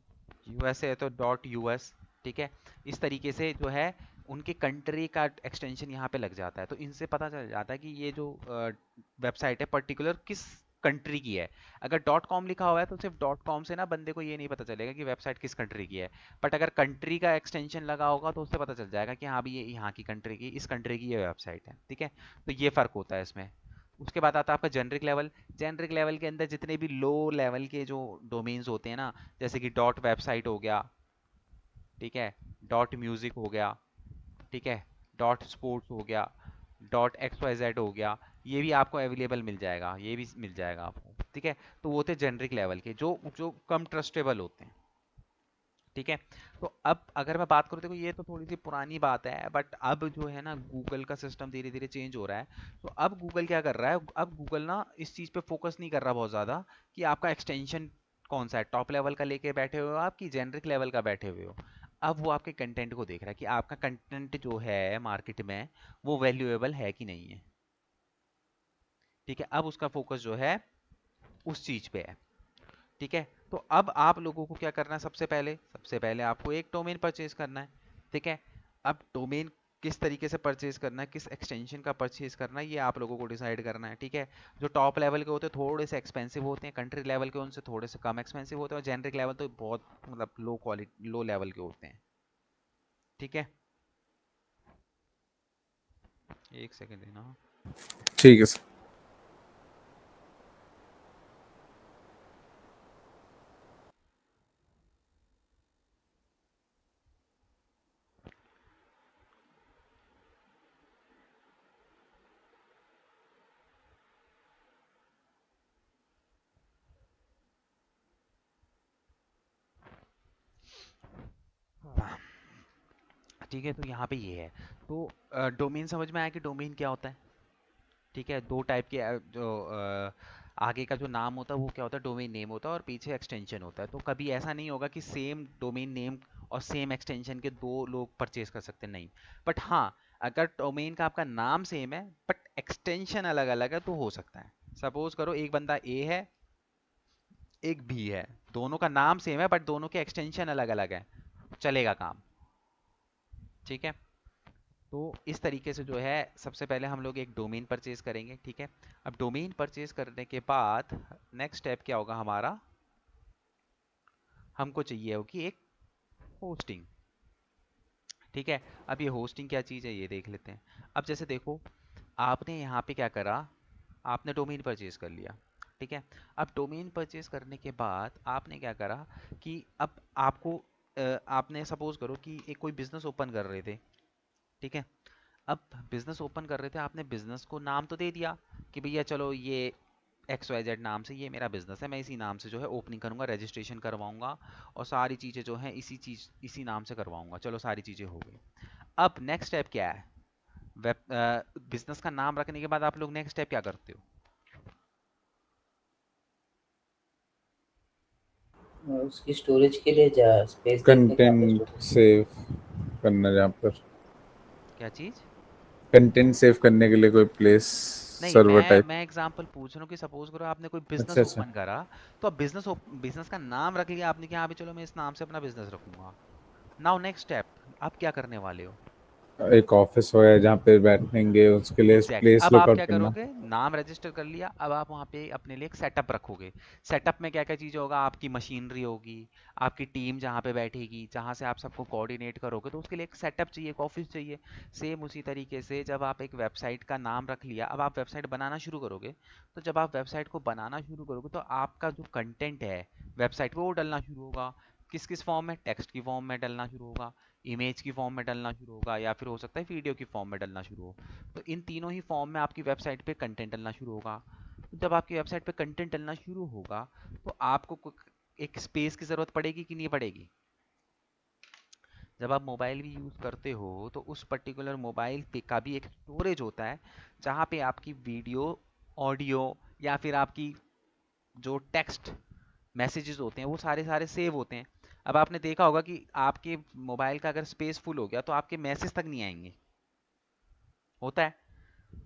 यूएसए है तो .us, ठीक है। इस तरीके से जो है उनके कंट्री का एक्सटेंशन यहाँ पे लग जाता है, तो इनसे पता चल जाता है कि ये जो वेबसाइट है पर्टिकुलर किस कंट्री की है। अगर .com लिखा हुआ है तो सिर्फ .com से ना बंदे को ये नहीं पता चलेगा कि वेबसाइट किस कंट्री की है, बट अगर कंट्री का एक्सटेंशन लगा होगा तो उससे पता चल जाएगा कि हाँ भी ये यहाँ की कंट्री की, इस कंट्री की ये वेबसाइट है, ठीक है। तो ये फ़र्क होता है इसमें। उसके बाद आता है आपका जेनरिक लेवल। जेनरिक लेवल के अंदर जितने भी लो लेवल के जो डोमेन्स होते हैं ना, जैसे कि डॉट वेबसाइट हो गया, ठीक है, डॉट म्यूज़िक हो गया, ठीक है, डॉट स्पोर्ट्स हो गया, डॉट XYZ हो गया, ये भी आपको अवेलेबल मिल जाएगा, ये भी मिल जाएगा आपको, ठीक है। तो वो होते जेनरिक लेवल के, जो जो कम ट्रस्टेबल होते हैं, ठीक है। तो अब अगर मैं बात करूँ, देखो ये तो थोड़ी सी पुरानी बात है, बट अब जो है ना गूगल का सिस्टम धीरे धीरे चेंज हो रहा है। तो अब गूगल क्या कर रहा है, अब गूगल ना इस चीज़ पे फोकस नहीं कर रहा बहुत ज़्यादा कि आपका एक्सटेंशन कौन सा है, टॉप लेवल का लेके बैठे हुए हो आप कि जेनरिक लेवल का बैठे हुए हो। अब वो आपके कंटेंट को देख रहा है कि आपका कंटेंट जो है मार्केट में वो वैल्यूएबल है कि नहीं है, ठीक है। अब उसका फोकस जो है उस चीज़ पे है, ठीक है। तो अब आप लोगों को क्या करना है, सबसे पहले आपको एक डोमेन परचेज करना है, ठीक है। अब डोमेन किस तरीके से परचेज करना है, किस एक्सटेंशन का परचेज करना है, ये आप लोगों को डिसाइड करना है, ठीक है। जो टॉप लेवल के होते हैं थोड़े से एक्सपेंसिव होते हैं, कंट्री लेवल के उनसे थोड़े से कम एक्सपेंसिव होते हैं, और जेनरिक लेवल तो बहुत मतलब लो क्वालिटी लो लेवल के होते हैं, ठीक है। एक सेकेंड देना। ठीक है सर। ठीक है, तो यहाँ पे ये है। तो डोमेन समझ में आया कि डोमेन क्या होता है, ठीक है। दो टाइप के जो आगे का जो नाम होता है वो क्या होता है, डोमेन नेम होता है, और पीछे एक्सटेंशन होता है। तो कभी ऐसा नहीं होगा कि सेम डोमेन नेम और सेम एक्सटेंशन के दो लोग परचेज कर सकते हैं, नहीं। बट हाँ, अगर डोमेन का आपका नाम सेम है बट एक्सटेंशन अलग अलग है तो हो सकता है। सपोज करो एक बंदा ए है, एक बी है, दोनों का नाम सेम है बट दोनों के एक्सटेंशन अलग अलग है, चलेगा काम, ठीक है। तो इस तरीके से जो है सबसे पहले हम लोग एक डोमेन परचेज करेंगे, ठीक है। अब डोमेन परचेज करने के बाद नेक्स्ट स्टेप क्या होगा हमारा, हमको चाहिए होगी एक होस्टिंग, ठीक है। अब ये होस्टिंग क्या चीज़ है ये देख लेते हैं। अब जैसे देखो, आपने यहाँ पे क्या करा, आपने डोमेन परचेज कर लिया, ठीक है। अब डोमेन परचेज करने के बाद आपने क्या करा कि अब आपको आपने सपोज करो कि एक कोई बिजनेस ओपन कर रहे थे, ठीक है। अब बिजनेस ओपन कर रहे थे, आपने बिजनेस को नाम तो दे दिया कि भैया चलो ये XYZ नाम से ये मेरा बिजनेस है, मैं इसी नाम से जो है ओपनिंग करूंगा, रजिस्ट्रेशन करवाऊंगा, और सारी चीज़ें जो हैं इसी नाम से करवाऊंगा, चलो सारी चीज़ें हो गई। अब नेक्स्ट स्टेप क्या है, वेब बिजनेस का नाम रखने के बाद आप लोग नेक्स्ट स्टेप क्या करते हो, उसकी स्टोरेज के लिए जा स्पेस देखते हैं कहाँ पे कंटेंट स्टोरेज। सेव करना जहाँ पर क्या चीज़? कंटेंट सेव करने के लिए कोई प्लेस नहीं, सर्वर टाइप? मैं एग्जांपल पूछ रहा हूँ कि सपोज करो आपने कोई अच्छा बिजनेस अच्छा। ओपन करा, तो अब बिजनेस का नाम रख लिया आपने कि हाँ भी चलो मैं इस नाम से अपना बिजनेस रखूंगा। नाउ नेक्स्ट स्टेप आप क्या करने वाले हो? एक ऑफिस हो या जहाँ पे बैठेंगे, उसके लिए एग्जैक्टली प्लेस अब आप लुकआउट क्या करना। करोगे, नाम रजिस्टर कर लिया, अब आप वहाँ पे अपने लिए एक सेटअप रखोगे। सेटअप में क्या क्या चीज़ होगा, आपकी मशीनरी होगी, आपकी टीम जहाँ पे बैठेगी, जहाँ से आप सबको कोऑर्डिनेट करोगे, तो उसके लिए एक सेटअप चाहिए, एक ऑफिस चाहिए। सेम उसी तरीके से जब आप एक वेबसाइट का नाम रख लिया, अब आप वेबसाइट बनाना शुरू करोगे। तो जब आप वेबसाइट को बनाना शुरू करोगे तो आपका जो कंटेंट है वेबसाइट पे वो डलना शुरू होगा। किस किस फॉर्म में, टेक्स्ट की फॉर्म में डलना शुरू होगा, इमेज की फॉर्म में डलना शुरू होगा, या फिर हो सकता है वीडियो की फॉर्म में डलना शुरू हो। तो इन तीनों ही फॉर्म में आपकी वेबसाइट पे कंटेंट डलना शुरू होगा। तो जब आपकी वेबसाइट पे कंटेंट डलना शुरू होगा तो आपको एक स्पेस की ज़रूरत पड़ेगी कि नहीं पड़ेगी? जब आप मोबाइल भी यूज़ करते हो तो उस पर्टिकुलर मोबाइल पे का भी एक स्टोरेज होता है, जहाँ पे आपकी वीडियो, ऑडियो, या फिर आपकी जो टेक्स्ट मैसेजेस होते हैं वो सारे सारे सेव होते हैं। अब आपने देखा होगा कि आपके मोबाइल का अगर स्पेस फुल हो गया तो आपके मैसेज तक नहीं आएंगे, होता है।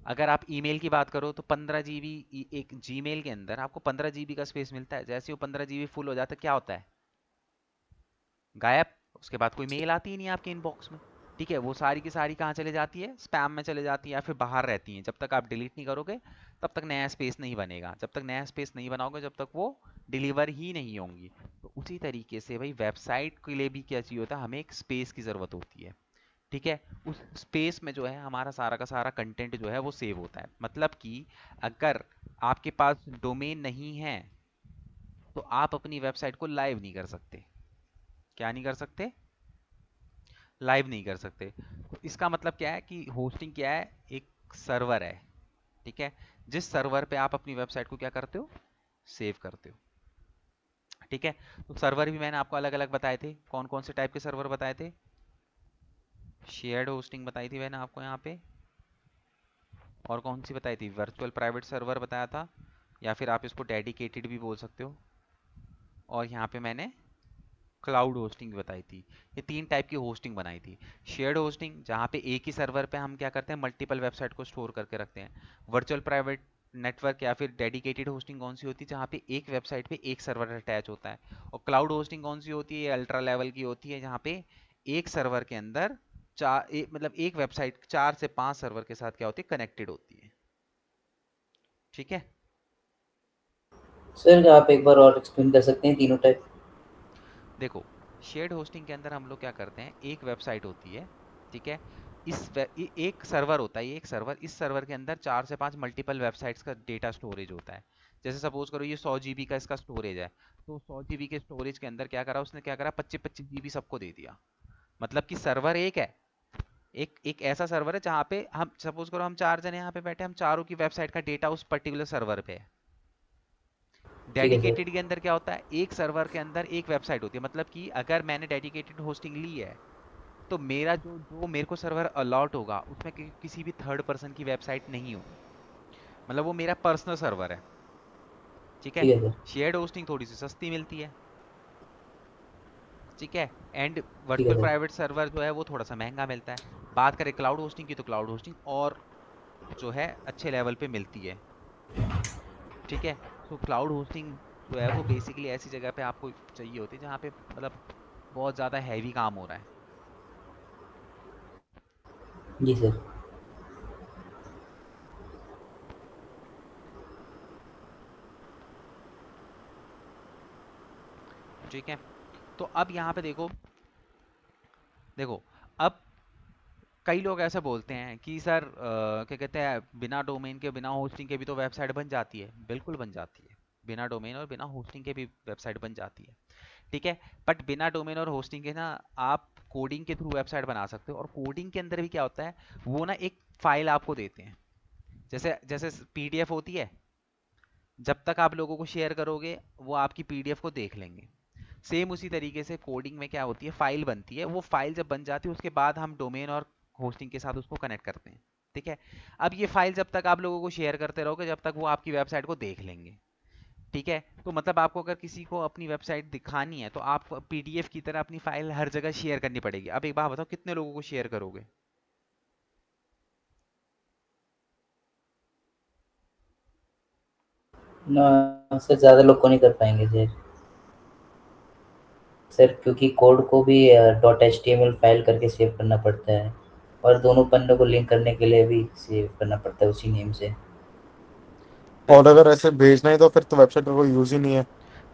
अगर आप ईमेल की बात करो तो 15 GB एक जीमेल के अंदर आपको 15 GB का स्पेस मिलता है। जैसे वो 15 GB फुल हो जाता है क्या होता है, गायब। उसके बाद कोई मेल आती ही नहीं आपके इनबॉक्स में। ठीक है, वो सारी की सारी कहाँ चले जाती है, स्पैम में चले जाती है या फिर बाहर रहती हैं। जब तक आप डिलीट नहीं करोगे तब तक नया स्पेस नहीं बनेगा, जब तक नया स्पेस नहीं बनाओगे जब तक वो डिलीवर ही नहीं होंगी। तो उसी तरीके से भाई वेबसाइट के लिए भी क्या चाहिए होता है, हमें एक स्पेस की ज़रूरत होती है। ठीक है, उस स्पेस में जो है हमारा सारा का सारा कंटेंट जो है वो सेव होता है। मतलब कि अगर आपके पास डोमेन नहीं है तो आप अपनी वेबसाइट को लाइव नहीं कर सकते। क्या नहीं कर सकते? लाइव नहीं कर सकते। तो इसका मतलब क्या है कि होस्टिंग क्या है, एक सर्वर है। ठीक है, जिस सर्वर पे आप अपनी वेबसाइट को क्या करते हो, सेव करते हो। ठीक है, तो सर्वर भी मैंने आपको अलग अलग बताए थे। कौन कौन से टाइप के सर्वर बताए थे? शेयर्ड होस्टिंग बताई थी मैंने आपको यहाँ पे, और कौन सी बताई थी, वर्चुअल प्राइवेट सर्वर बताया था, या फिर आप इसको डेडिकेटेड भी बोल सकते हो। और यहाँ पे मैंने क्लाउड होस्टिंग बताई थी। ये 3 टाइप की होस्टिंग बनाई थी। शेयर्ड होस्टिंग जहाँ पे एक ही सर्वर पे हम क्या करते हैं, मल्टीपल वेबसाइट को स्टोर करके रखते हैं। वर्चुअल प्राइवेट नेटवर्क या फिर डेडिकेटेड होस्टिंग कौन सी होती है, जहाँ पे एक वेबसाइट पे एक सर्वर अटैच होता है। और क्लाउड होस्टिंग कौन सी होती है, ये अल्ट्रा लेवल की होती है, जहाँ पे एक सर्वर के अंदर मतलब एक वेबसाइट 4 से 5 सर्वर के साथ क्या होती है, कनेक्टेड होती है। ठीक है, सर आप एक बार और एक्सप्लेन कर सकते हैं तीनों टाइप? देखो शेयर्ड होस्टिंग के अंदर हम लोग क्या करते हैं, एक वेबसाइट होती है। ठीक है, एक सर्वर होता है, ये एक सर्वर, इस सर्वर के अंदर 4 से 5 मल्टीपल वेबसाइट्स का डेटा स्टोरेज होता है। जैसे सपोज करो ये 100 GB का इसका स्टोरेज है, तो 100 GB के स्टोरेज के अंदर क्या करा उसने, क्या करा 25-25 GB सबको दे दिया। मतलब कि सर्वर एक है, एक एक ऐसा सर्वर है जहाँ पे हम सपोज करो हम 4 जने यहाँ पे बैठे, हम चारों की वेबसाइट का डेटा उस पर्टिकुलर सर्वर पे है। ठीक है सर। डेडिकेटेड के अंदर क्या होता है, एक सर्वर के अंदर एक वेबसाइट होती है। मतलब कि अगर मैंने डेडिकेटेड होस्टिंग ली है तो मेरा जो जो मेरे को सर्वर अलॉट होगा उसमें किसी भी थर्ड पर्सन की वेबसाइट नहीं होगी। मतलब वो मेरा पर्सनल सर्वर है। ठीक है, ठीक है सर। शेयर्ड होस्टिंग थोड़ी सी सस्ती मिलती है। ठीक है, एंड ठीक है वर्चुअल सर। प्राइवेट सर्वर जो है वो थोड़ा सा महंगा मिलता है। बात करें क्लाउड होस्टिंग की तो क्लाउड होस्टिंग और जो है अच्छे लेवल पे मिलती है। ठीक है, सो क्लाउड होस्टिंग जो है वो बेसिकली ऐसी जगह पे आपको चाहिए होती है जहाँ पे मतलब बहुत ज़्यादा हैवी काम हो रहा है। जी सर। ठीक है, तो अब यहाँ पे देखो, देखो अब कई लोग ऐसा बोलते हैं कि सर क्या कहते हैं, बिना डोमेन के बिना होस्टिंग के भी तो वेबसाइट बन जाती है। बिल्कुल बन जाती है, बिना डोमेन और बिना होस्टिंग के भी वेबसाइट बन जाती है। ठीक है, बट बिना डोमेन और होस्टिंग के ना आप कोडिंग के थ्रू वेबसाइट बना सकते हो। और कोडिंग के अंदर भी क्या होता है, वो ना एक फाइल आपको देते हैं, जैसे जैसे पीडीएफ होती है। जब तक आप लोगों को शेयर करोगे वो आपकी पीडीएफ को देख लेंगे। सेम उसी तरीके से कोडिंग में क्या होती है, फाइल बनती है। वो फाइल जब बन जाती है उसके बाद हम डोमेन और होस्टिंग के साथ उसको कनेक्ट करते हैं। ठीक है, अब ये फाइल जब तक आप लोगों को शेयर करते रहोगे जब तक वो आपकी वेबसाइट को देख लेंगे। ठीक है, तो मतलब आपको अगर किसी को अपनी वेबसाइट दिखानी है तो आप पीडीएफ की तरह अपनी फाइल हर जगह शेयर करनी पड़ेगी। अब एक बात बताओ, कितने लोगों को शेयर करोगे? ना सर, ज़्यादा लोग को नहीं कर पाएंगे सर। सर क्योंकि कोड को भी dot H T M L file करके सेव करना पड़ता है, और दोनों पन्नों को लिंक करने के लिए भी सेव करना पड़ता है उसी नेम से। और अगर ऐसे भेजना ही तो फिर तो वेबसाइट का कोई यूज ही नहीं है।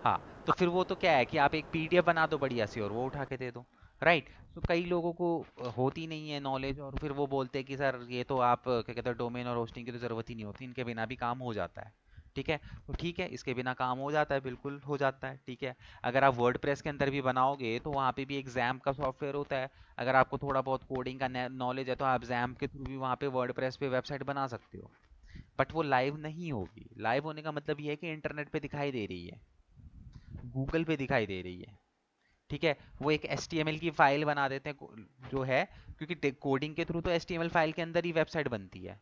हाँ, तो फिर वो तो क्या है कि आप एक पीडीएफ बना दो बढ़िया सी और वो उठा के दे दो। राइट। तो कई लोगों को होती नहीं है नॉलेज, और फिर वो बोलते हैं कि सर ये तो आप क्या कहते हैं डोमेन और होस्टिंग की तो ज़रूरत ही नहीं होती, इनके बिना भी काम हो जाता है। ठीक है। तो ठीक है, इसके बिना काम हो जाता है, बिल्कुल हो जाता है। ठीक है। अगर आप वर्डप्रेस के अंदर भी बनाओगे तो वहाँ पे भी एग्जाम का सॉफ्टवेयर होता है। अगर आपको थोड़ा बहुत कोडिंग का नॉलेज है तो आप एग्जाम के थ्रू भी वहाँ पे वर्डप्रेस पे वेबसाइट बना सकते हो। बट वो लाइव नहीं होगी। लाइव होने का मतलब ये है कि इंटरनेट पे दिखाई दे रही है, गूगल पे दिखाई दे रही है। ठीक है। वो एक HTML की फाइल बना देते हैं जो है, क्योंकि कोडिंग के थ्रू तो HTML फाइल के अंदर ही वेबसाइट बनती है।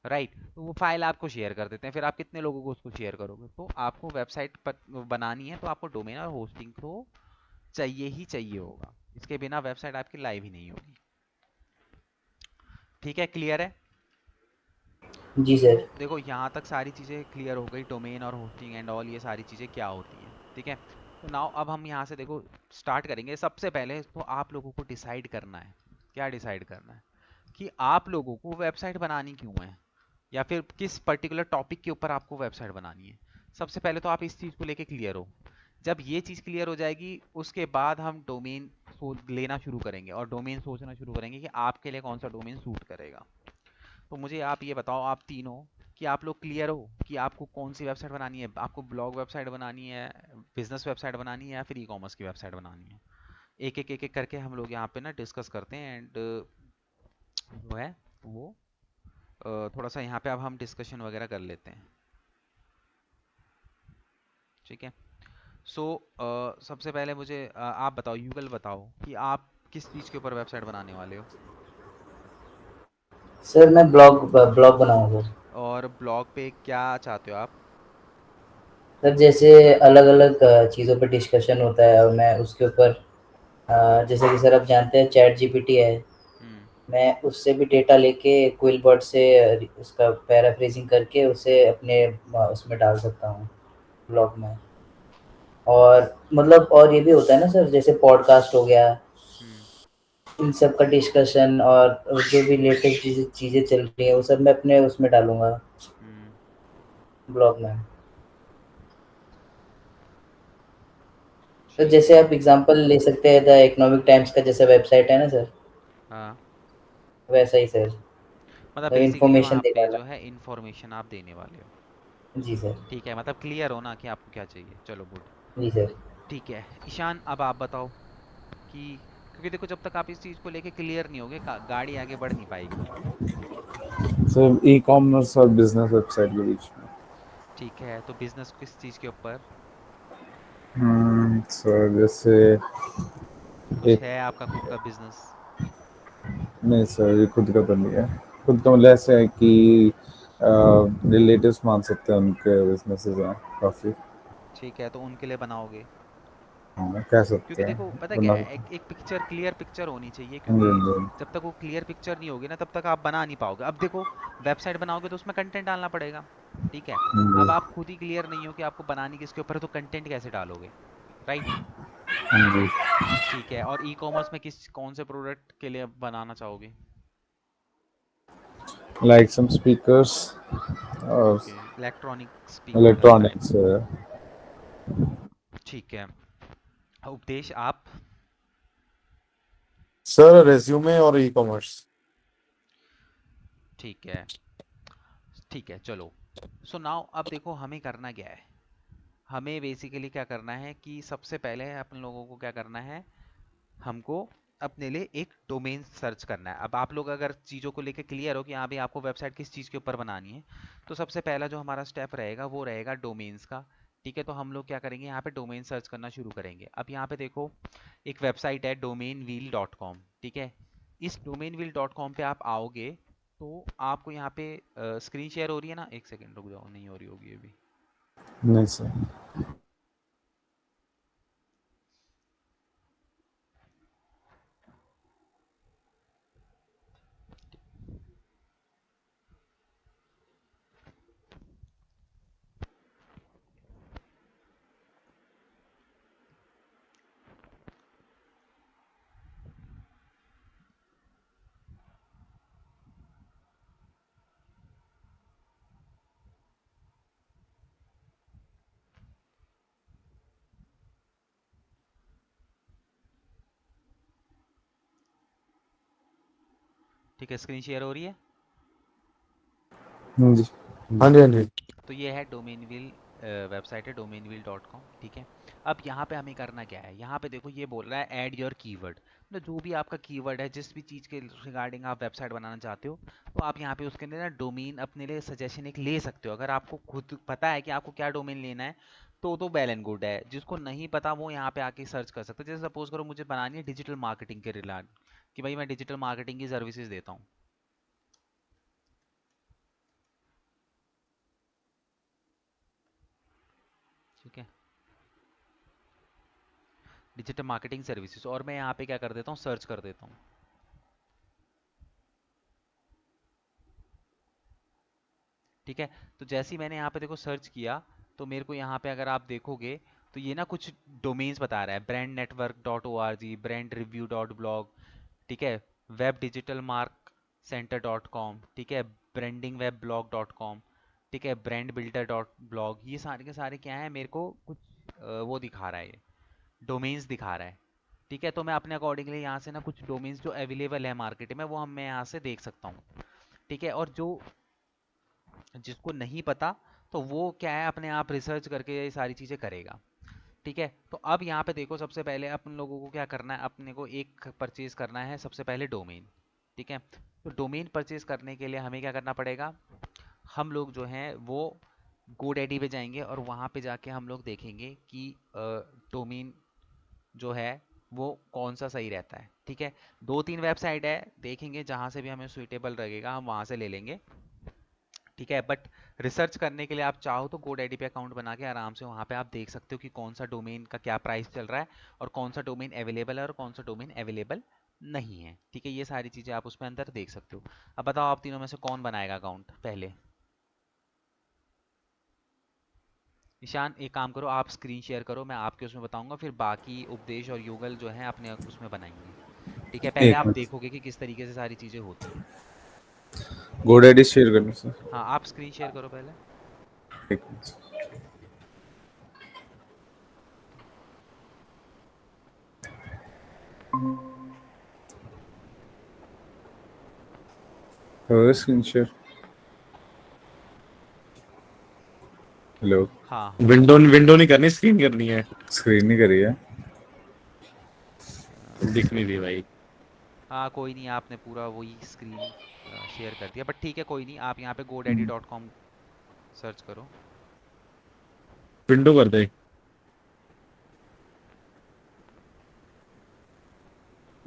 राइट। तो वो फाइल आपको शेयर कर देते हैं, फिर आप कितने लोगों को उसको शेयर करोगे। तो आपको वेबसाइट बनानी है तो आपको डोमेन और होस्टिंग तो चाहिए ही चाहिए होगा, इसके बिना वेबसाइट आपकी लाइव ही नहीं होगी। ठीक है, क्लियर है। जी तो सर। देखो यहाँ तक सारी चीज़ें क्लियर हो गई, डोमेन और होस्टिंग एंड ऑल, ये सारी चीज़ें क्या होती हैं। ठीक है। तो नाउ अब हम यहाँ से देखो स्टार्ट करेंगे। सबसे पहले तो आप लोगों को डिसाइड करना है, क्या डिसाइड करना है कि आप लोगों को वेबसाइट बनानी क्यों है, या फिर किस पर्टिकुलर टॉपिक के ऊपर आपको वेबसाइट बनानी है। सबसे पहले तो आप इस चीज़ को लेके क्लियर हो। जब ये चीज़ क्लियर हो जाएगी उसके बाद हम डोमेन लेना शुरू करेंगे और डोमेन सोचना शुरू करेंगे कि आपके लिए कौन सा डोमेन सूट करेगा। तो मुझे आप ये बताओ, आप तीनों, कि आप लोग क्लियर हो कि आपको कौन सी वेबसाइट बनानी है। आपको ब्लॉग वेबसाइट बनानी है, बिजनेस वेबसाइट बनानी है, या फिर ई कॉमर्स की वेबसाइट बनानी है। एक एक करके हम लोग यहाँ पे ना डिस्कस करते हैं, एंड जो है वो थोड़ा सा यहाँ पे अब हम डिस्कशन वगैरह कर लेते हैं। ठीक है। सो सबसे पहले मुझे आप बताओ, युगल बताओ कि आप किस चीज़ के ऊपर वेबसाइट बनाने वाले हो। सर मैं ब्लॉग ब्लॉग बनाऊंगा सर। और ब्लॉग पे क्या चाहते हो आप। सर जैसे अलग अलग चीज़ों पर डिस्कशन होता है, और मैं उसके ऊपर जैसे कि सर आप जानते हैं चैट जीपीटी है, हम्म। मैं उससे भी डेटा लेके क्विलबर्ड से उसका पैराफ्रेजिंग करके उसे अपने उसमें डाल सकता हूँ, ब्लॉग में। और मतलब और ये भी होता है ना सर, जैसे पॉडकास्ट हो गया, हम्म। इन सब का डिस्कशन, और जो भी लेटेस्ट चीज़ें चीज़ें चल रही हैं वो सब मैं अपने उसमें डालूंगा, हम्म। ब्लॉग में। तो ठीक जैसे है। आप एग्जांपल ले सकते हैं द इकोनॉमिक टाइम्स का, जैसा वेबसाइट है ना सर, हाँ, वैसा ही सर, मतलब तो बेसिकली इन्फॉर्मेशन वहाँ दे पे डाला। जो है इंफॉर्मेशन आप देने वाले हो। जी सर। ठीक है, मतलब क्लियर हो ना कि आपको क्या चाहिए। चलो गुड। जी सर। ठीक है ईशान, अब आप बताओ कि, क्योंकि देखो जब तक आप इस चीज़ को लेके क्लियर नहीं होगे गाड़ी आगे बढ़ नहीं पाएगी। सर ई कॉमर्स और बिजनेस वेबसाइट के बीच में। ठीक है, तो बिजनेस किस चीज़ के ऊपर। सर जैसे कुछ एक, है आपका खुद का बिजनेस। नहीं सर ये खुद का तो नहीं है। खुद का मतलब ऐसे है कि रिलेटिव्स मान सकते हैं, उनके बिजनेसेस हैं काफ़ी। ठीक है, तो उनके लिए बनाओगे। हाँ कह सकते क्योंकि हैं, देखो पता क्या बना है, सकते एक एक पिक्चर, क्लियर पिक्चर होनी चाहिए, हैं। हाँ क्योंकि जी, हाँ जब तक वो क्लियर पिक्चर नहीं होगी ना तब तक आप बना नहीं पाओगे। अब देखो वेबसाइट बनाओगे तो उसमें कंटेंट डालना पड़ेगा। ठीक है। अब जी, आप खुद ही क्लियर नहीं हो कि आपको बनानी किसके ऊपर है, तो कंटेंट कैसे डालोगे। राइट। हाँ जी। ठीक है, और ई कॉमर्स में किस कौन से प्रोडक्ट के लिए बनाना चाहोगे। लाइक सम स्पीकर्स और okay, electronic speaker type. Electronics. ठीक है। उपदेश आप। सर रेज्यूमे और ई कॉमर्स। ठीक है। ठीक है चलो। सो नाउ अब देखो हमें करना क्या है। हमें बेसिकली क्या करना है कि सबसे पहले अपन लोगों को क्या करना है, हमको अपने लिए एक डोमेन सर्च करना है। अब आप लोग अगर चीज़ों को लेके क्लियर हो कि हाँ भाई आपको वेबसाइट किस चीज़ के ऊपर बनानी है, तो सबसे पहला जो हमारा स्टेप रहेगा वो रहेगा डोमेन्स का। ठीक है, तो हम लोग क्या करेंगे, यहाँ पे डोमेन सर्च करना शुरू करेंगे। अब यहाँ पे देखो एक वेबसाइट है domainwheel.com। ठीक है। इस domainwheel.com पे आप आओगे तो आपको यहाँ पे स्क्रीन शेयर हो रही है ना, एक सेकेंड रुक जाओ, नहीं हो रही होगी अभी। नहीं सर। ठीक है, स्क्रीन शेयर हो रही है। हाँ जी। हाँ जी हाँ जी। तो ये है डोमेनविल वेबसाइट है domainville.com। ठीक है, अब यहाँ पे हमें करना क्या है, यहाँ पे देखो ये बोल रहा है ऐड योर कीवर्ड, मतलब जो भी आपका कीवर्ड है, जिस भी चीज़ के रिगार्डिंग आप वेबसाइट बनाना चाहते हो, तो आप यहाँ पे उसके अंदर ना डोमेन अपने लिए सजेशन एक ले सकते हो। अगर आपको खुद पता है कि आपको क्या डोमेन लेना है तो वेल एंड गुड है। जिसको नहीं पता वो यहाँ पे आके सर्च कर सकते हैं। जैसे सपोज करो मुझे बनानी है डिजिटल मार्केटिंग के रिलेटेड, कि भाई मैं डिजिटल मार्केटिंग की सर्विसेज देता हूँ। ठीक है, डिजिटल मार्केटिंग सर्विसेज, और मैं यहाँ पे क्या कर देता हूँ, सर्च कर देता हूँ। ठीक है, तो जैसे ही मैंने यहाँ पे देखो सर्च किया, तो मेरे को यहाँ पे अगर आप देखोगे तो ये ना कुछ डोमेन्स बता रहा है, brand network dot O R G, brand review dot blog, ठीक है, web digital mark centre dot com, ठीक है, branding web blog dot com, ठीक है, ब्रांड बिल्डर डॉट ब्लॉग। ये सारे के सारे क्या है, मेरे को कुछ वो दिखा रहा है, ये डोमेन्स दिखा रहा है। ठीक है, तो मैं अपने अकॉर्डिंगली यहाँ से ना कुछ डोमेन्स जो अवेलेबल है मार्केट में वो हम मैं यहाँ से देख सकता हूँ। ठीक है, और जो जिसको नहीं पता तो वो क्या है, अपने आप रिसर्च करके ये सारी चीज़ें करेगा। ठीक है, तो अब यहाँ पे देखो, सबसे पहले अपन लोगों को क्या करना है, अपने को एक परचेज करना है सबसे पहले डोमेन। ठीक है, तो डोमेन परचेज करने के लिए हमें क्या करना पड़ेगा, हम लोग जो हैं वो GoDaddy पे जाएंगे और वहाँ पे जाके हम लोग देखेंगे कि डोमेन जो है वो कौन सा सही रहता है। ठीक है, दो तीन वेबसाइट है, देखेंगे जहाँ से भी हमें सुइटेबल लगेगा हम वहाँ से ले लेंगे। ठीक है, बट रिसर्च करने के लिए आप चाहो तो GoDaddy पे अकाउंट बना के आराम से वहाँ पे आप देख सकते हो कि कौन सा डोमेन का क्या प्राइस चल रहा है और कौन सा डोमेन अवेलेबल है और कौन सा डोमेन अवेलेबल नहीं है। ठीक है, ये सारी चीज़ें आप उसमें अंदर देख सकते हो। अब बताओ आप तीनों में से कौन बनाएगा अकाउंट पहले। ईशान एक काम करो, आप स्क्रीन शेयर करो, मैं आपके उसमें बताऊंगा, फिर बाकी उपदेश और युगल जो है अपने उसमें बनाएंगे। ठीक है, पहले एक आप मिनट, देखोगे कि किस तरीके से सारी चीज़ें होती हैं। GoDaddy शेयर करना सर। हाँ, आप स्क्रीन शेयर करो पहले। एक मिनट। Screen share. हेलो। हाँ, विंडो विंडो नहीं करनी, स्क्रीन करनी है। स्क्रीन नहीं करी है। दिख नहीं रही भाई। हाँ कोई नहीं, आपने पूरा वही स्क्रीन शेयर कर दिया, बट ठीक है कोई नहीं, आप यहाँ पे godaddy.com सर्च करो। विंडो कर दे।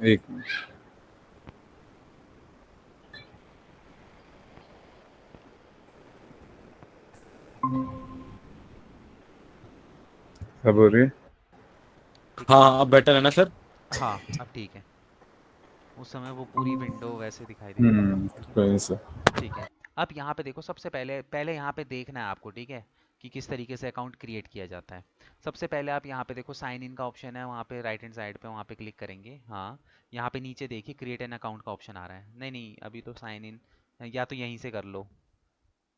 एक मिनट। अब हो रही है? ठीक है, हाँ अब बेटर है ना सर? हाँ अब ठीक है। उस समय वो पूरी विंडो वैसे दिखाई दे रही थी। ठीक है, कोई नहीं सर। ठीक है, अब यहाँ पे देखो, सबसे पहले पहले यहाँ पे देखना है आपको, ठीक है, कि किस तरीके से अकाउंट क्रिएट किया जाता है। सबसे पहले आप यहाँ पे देखो साइन इन का ऑप्शन है, वहाँ पे राइट हैंड साइड पे वहाँ पे क्लिक करेंगे। हाँ, यहाँ पे नीचे देखिए क्रिएट एन अकाउंट का ऑप्शन आ रहा है। नहीं नहीं, अभी तो साइन इन या तो यहीं से कर लो।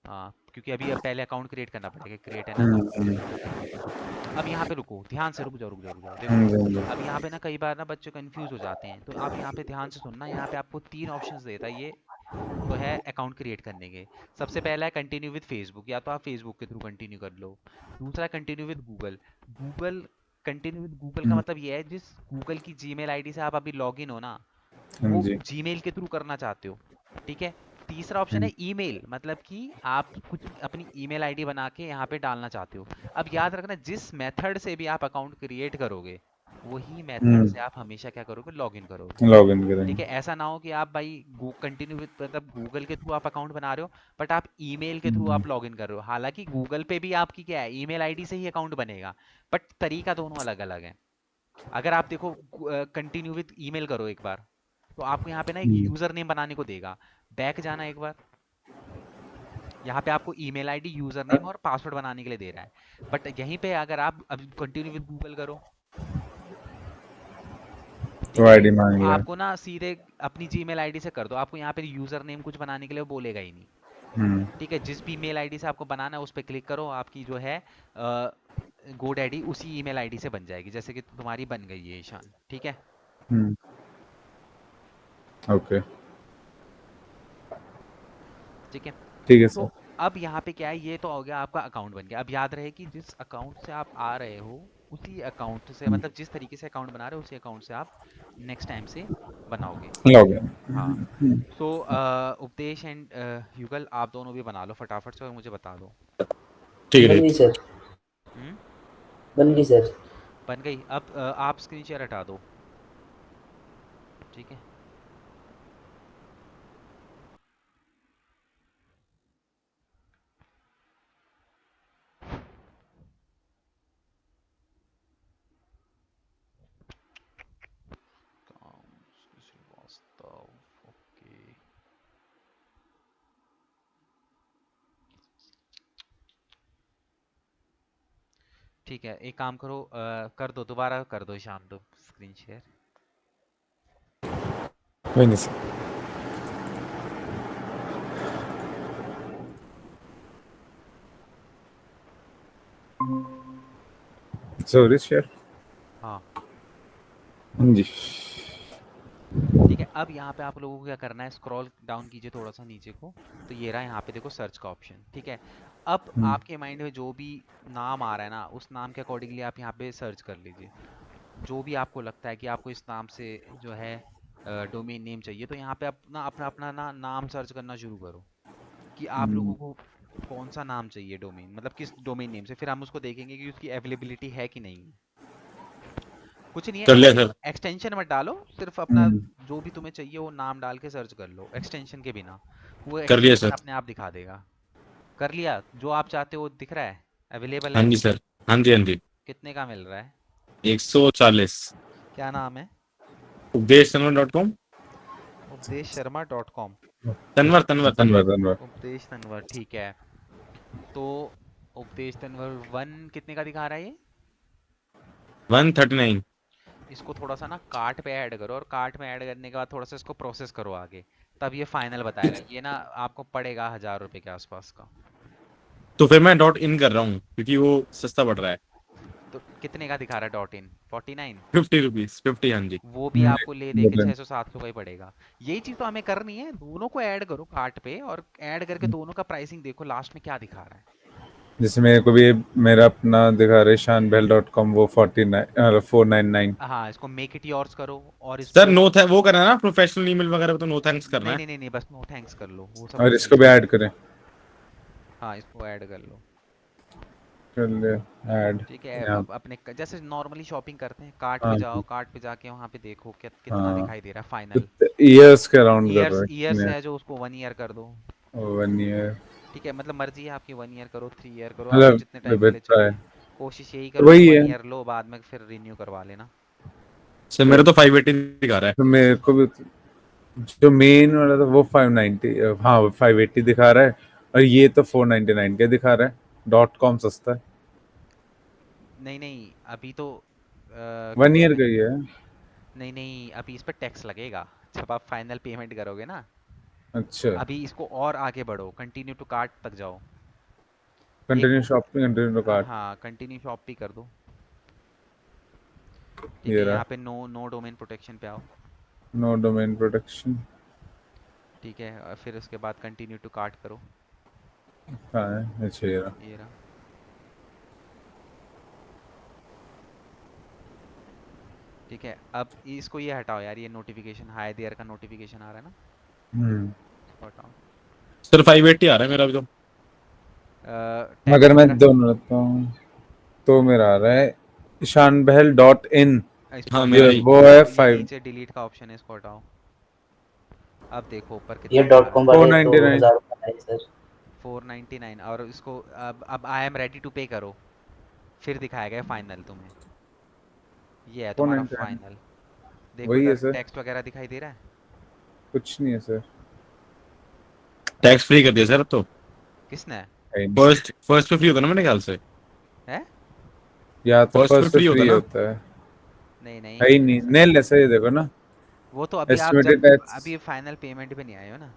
हाँ, क्योंकि अभी अब पहले अकाउंट क्रिएट करना पड़ेगा, क्रिएट एन अकाउंट। अब यहाँ पे रुको, ध्यान से रुक जाओ, रुक जाओ, रुक जाओ, देखो। अब यहाँ पे ना कई बार ना बच्चे कंफ्यूज हो जाते हैं, तो आप यहाँ पे ध्यान से सुनना, यहाँ पे आपको तीन ऑप्शंस देता है ये जो है अकाउंट क्रिएट करने के। सबसे पहला है कंटिन्यू विद फेसबुक, या तो आप फेसबुक के थ्रू कंटिन्यू कर लो। दूसरा continue with Google. Google continue with Google का मतलब ये है, जिस गूगल की जीमेल आईडी से आप अभी लॉगिन हो ना, हाँ वो जी। जीमेल के थ्रू करना चाहते हो। ठीक है, तीसरा ऑप्शन है ईमेल, मतलब कि आप कुछ अपनी ईमेल आईडी बना के यहाँ पे डालना चाहते हो। अब याद रखना, जिस मेथड से भी आप अकाउंट क्रिएट करोगे वही मेथड से आप हमेशा क्या करोगे, लॉगिन करोगे। लॉग इन ठीक करेंगे। है, ऐसा ना हो कि आप भाई कंटिन्यू विद मतलब गूगल के थ्रू आप अकाउंट बना रहे हो, बट आप ईमेल के थ्रू आप लॉगिन कर रहे हो। हालांकि गूगल पे भी आपकी क्या है, ईमेल आईडी से ही अकाउंट बनेगा, बट तरीका दोनों अलग अलग है। अगर आप देखो कंटिन्यू विद ईमेल करो एक बार, तो आपको यहाँ पे ना एक यूजर नेम बनाने को देगा। बैक जाना एक बार, यहाँ पे आपको ईमेल आईडी, यूजर नेम और पासवर्ड बनाने के लिए दे रहा है। बट यहीं पे अगर आप अभी कंटिन्यू विद गूगल करो, तो ठीक है, आईडी तो मांग रहा है। आपको ना सीधे अपनी जीमेल आईडी से कर दो, आपको यहाँ पे यूजर नेम कुछ बनाने के लिए वो बोलेगा ही नहीं। हम्म। ठीक है, जिस भी मेल आईडी से आपको बनाना है उस पर क्लिक करो, आपकी जो है GoDaddy उसी ईमेल आईडी से बन जाएगी, जैसे कि तुम्हारी बन गई है ईशान। ठीक है, ओके। ठीक है। ठीक है तो सर। अब यहाँ पे क्या है, ये तो हो गया आपका अकाउंट बन गया। अब याद रहे कि जिस अकाउंट से आप आ रहे हो उसी अकाउंट से, मतलब जिस तरीके से अकाउंट बना रहे हो उसी अकाउंट से आप नेक्स्ट टाइम से बनाओगे। Log in. हाँ। सो उपदेश एंड युगल, आप दोनों भी बना लो फटाफट से और मुझे बता दो। ठीक है बन गई ठीक। सर, हम्म। बन गई सर। बन गई। अब आप स्क्रीन शेयर हटा दो। ठीक है। काम श्रीवास्तव, ओके। ठीक है, एक काम करो, कर दो, दोबारा कर दो ईशान, दो स्क्रीन शेयर। कोई नहीं सर। Sorry share. हाँ। हाँ जी। ठीक है, अब यहाँ पे आप लोगों को क्या करना है, स्क्रॉल डाउन कीजिए थोड़ा सा नीचे को। तो ये रहा यहाँ पे देखो सर्च का ऑप्शन। ठीक है। अब आपके माइंड में जो भी नाम आ रहा है ना, उस नाम के अकॉर्डिंगली आप यहाँ पे सर्च कर लीजिए। जो भी आपको लगता है कि आपको इस नाम से जो है डोमेन नेम चाहिए, तो यहाँ पे अपना अपना अपना ना नाम सर्च करना शुरू करो कि आप लोगों को कौन सा नाम चाहिए डोमेन, मतलब किस डोमेन नेम से। फिर हम उसको देखेंगे कि उसकी अवेलेबिलिटी है कि नहीं। कुछ नहीं है, कर लिया सर। एक्सटेंशन मत डालो, सिर्फ अपना जो भी तुम्हें चाहिए वो नाम डाल के सर्च कर लो एक्सटेंशन के बिना। वो कर लिया एक्सटेंशन सर। अपने आप दिखा देगा। कर लिया? जो आप चाहते हो वो दिख रहा है, अवेलेबल हाँ है? जी सर। हाँ जी हाँ जी। कितने का मिल रहा है? 140। क्या नाम है? उपदेश तनवर डॉट कॉम। उपदेश शर्मा डॉट कॉम। तनवर तनवर धन्यवाद तनवर। धन्यवाद। उपदेश तनवर, ठीक है। तो उपदेश तनवर वन कितने का दिखा रहा है ये? 139। इसको थोड़ा सा ना कार्ट पे ऐड करो, और कार्ट में ऐड करने के बाद थोड़ा सा इसको प्रोसेस करो आगे, तब ये फाइनल बताएगा। ये ना आपको पड़ेगा 1000 रुपये के आसपास का। तो फिर मैं डॉट इन कर रहा हूँ क्योंकि वो सस्ता पड़ रहा है। तो कितने का दिखा रहा है डॉट इन? 49? 50 रुपीज 50, हाँ जी। वो भी आपको ले दे के बटन। 600-700 का ही पड़ेगा। यही चीज़ तो हमें करनी है, दोनों को ऐड करो कार्ट पे, और ऐड करके दोनों का प्राइसिंग देखो लास्ट में क्या दिखा रहा है। जैसे मेरे को भी मेरा अपना दिखा रहे shahnbell.com, वो 499। हाँ, इसको मेक इट योर्स करो, और सर इसको नो थे वो करना है ना, प्रोफेशनल ईमेल वगैरह पे तो नो थैंक्स करना नहीं है। नहीं नहीं नहीं, बस नो थैंक्स कर लो, वो सब और कुछ इसको नहीं भी है। ऐड करें? हाँ, इसको ऐड कर लो। कर ले ऐड। ठीक है, यहाँ। अब अपने जैसे नॉर्मली शॉपिंग करते हैं, कार्ट पे हाँ जाओ, जी। कार्ट पे जाके वहाँ पे देखो क्या कितना हाँ, दिखाई दे रहा है फाइनल। तो ईयर्स के अराउंड कर रहा ईयर्स, है ईयर्स कितने? है जो, उसको 1 ईयर कर दो। 1 ईयर। ठीक है, मतलब मर्जी है आपकी, 1 ईयर करो, 3 ईयर करो, आपको मतलब जितने टाइम के लिए विविधता है। चाहिए। कोशिश यही तो करो कि वही वन है। ईयर लो, बाद में फिर रिन्यू करवा लेना। सर मेरा तो 580 दिखा रहा है। तो मेरे को भी जो मेन वाला था वो 590, हाँ 580 दिखा रहा है। और ये तो 499 का दिखा रहा है। .com सस्ता है। नहीं नहीं, अभी तो 1 ईयर कितने? का ही है। नहीं नहीं, अभी इस पर टैक्स लगेगा जब आप फाइनल पेमेंट करोगे ना। अच्छा। अभी इसको और आगे बढ़ो, कंटिन्यू टू कार्ट तक जाओ। एक continue shopping, continue to cart. हाँ, कंटिन्यू शॉप भी कर दो। ठीक ये है, रहा। यहाँ पे नो नो डोमेन प्रोटेक्शन पे आओ। No domain protection. ठीक है, और फिर उसके बाद कंटिन्यू टू कार्ट करो। कहाँ है? अच्छा ये रहा। ये रहा। ठीक है, अब इसको ये हटाओ यार, ये नोटिफिकेशन, हाय देयर का नोटिफिकेशन आ रहा है ना, इसको हटाओ। सर 580 आ रहा है मेरा अभी तो। टैक्स अगर मैं वगैरह दोनों रखता हूँ तो मेरा आ रहा है shahnbell.in। इसको हाँ ये मेरा हटाओ, ही। वो है ये 5। नीचे डिलीट का ऑप्शन है, इसको हटाओ। अब देखो ऊपर ये कितना दिखा डॉट रहा कॉम है। फोर वाले तो नाइनटी नाइन 1000 का है सर। 499, और इसको अब आई एम रेडी टू पे करो, फिर दिखाएगा फाइनल तुम्हें। ये है फोर तुम्हारा नाइनटी नाइन फाइनल। देखो वही है इधर सर। टेक्स्ट वगैरह दिखाई दे रहा है? कुछ नहीं है सर। टैक्स फ्री कर दिया सर अब तो। किसने? है ही नहीं। फर्स्ट फर्स्ट पे फ्री होता है ना मेरे ख्याल से। है? या तो फर्स्ट पे फर्स्ट पे फ्री होता फ्री है ना। होता है। नहीं है ही नहीं, नहीं, ऐसा नहीं नहीं है। ऐसा ही देखो ना। वो तो अभी आप एस्टिमेटेड जब टैक्स। अभी फाइनल पेमेंट पे नहीं आए हो ना।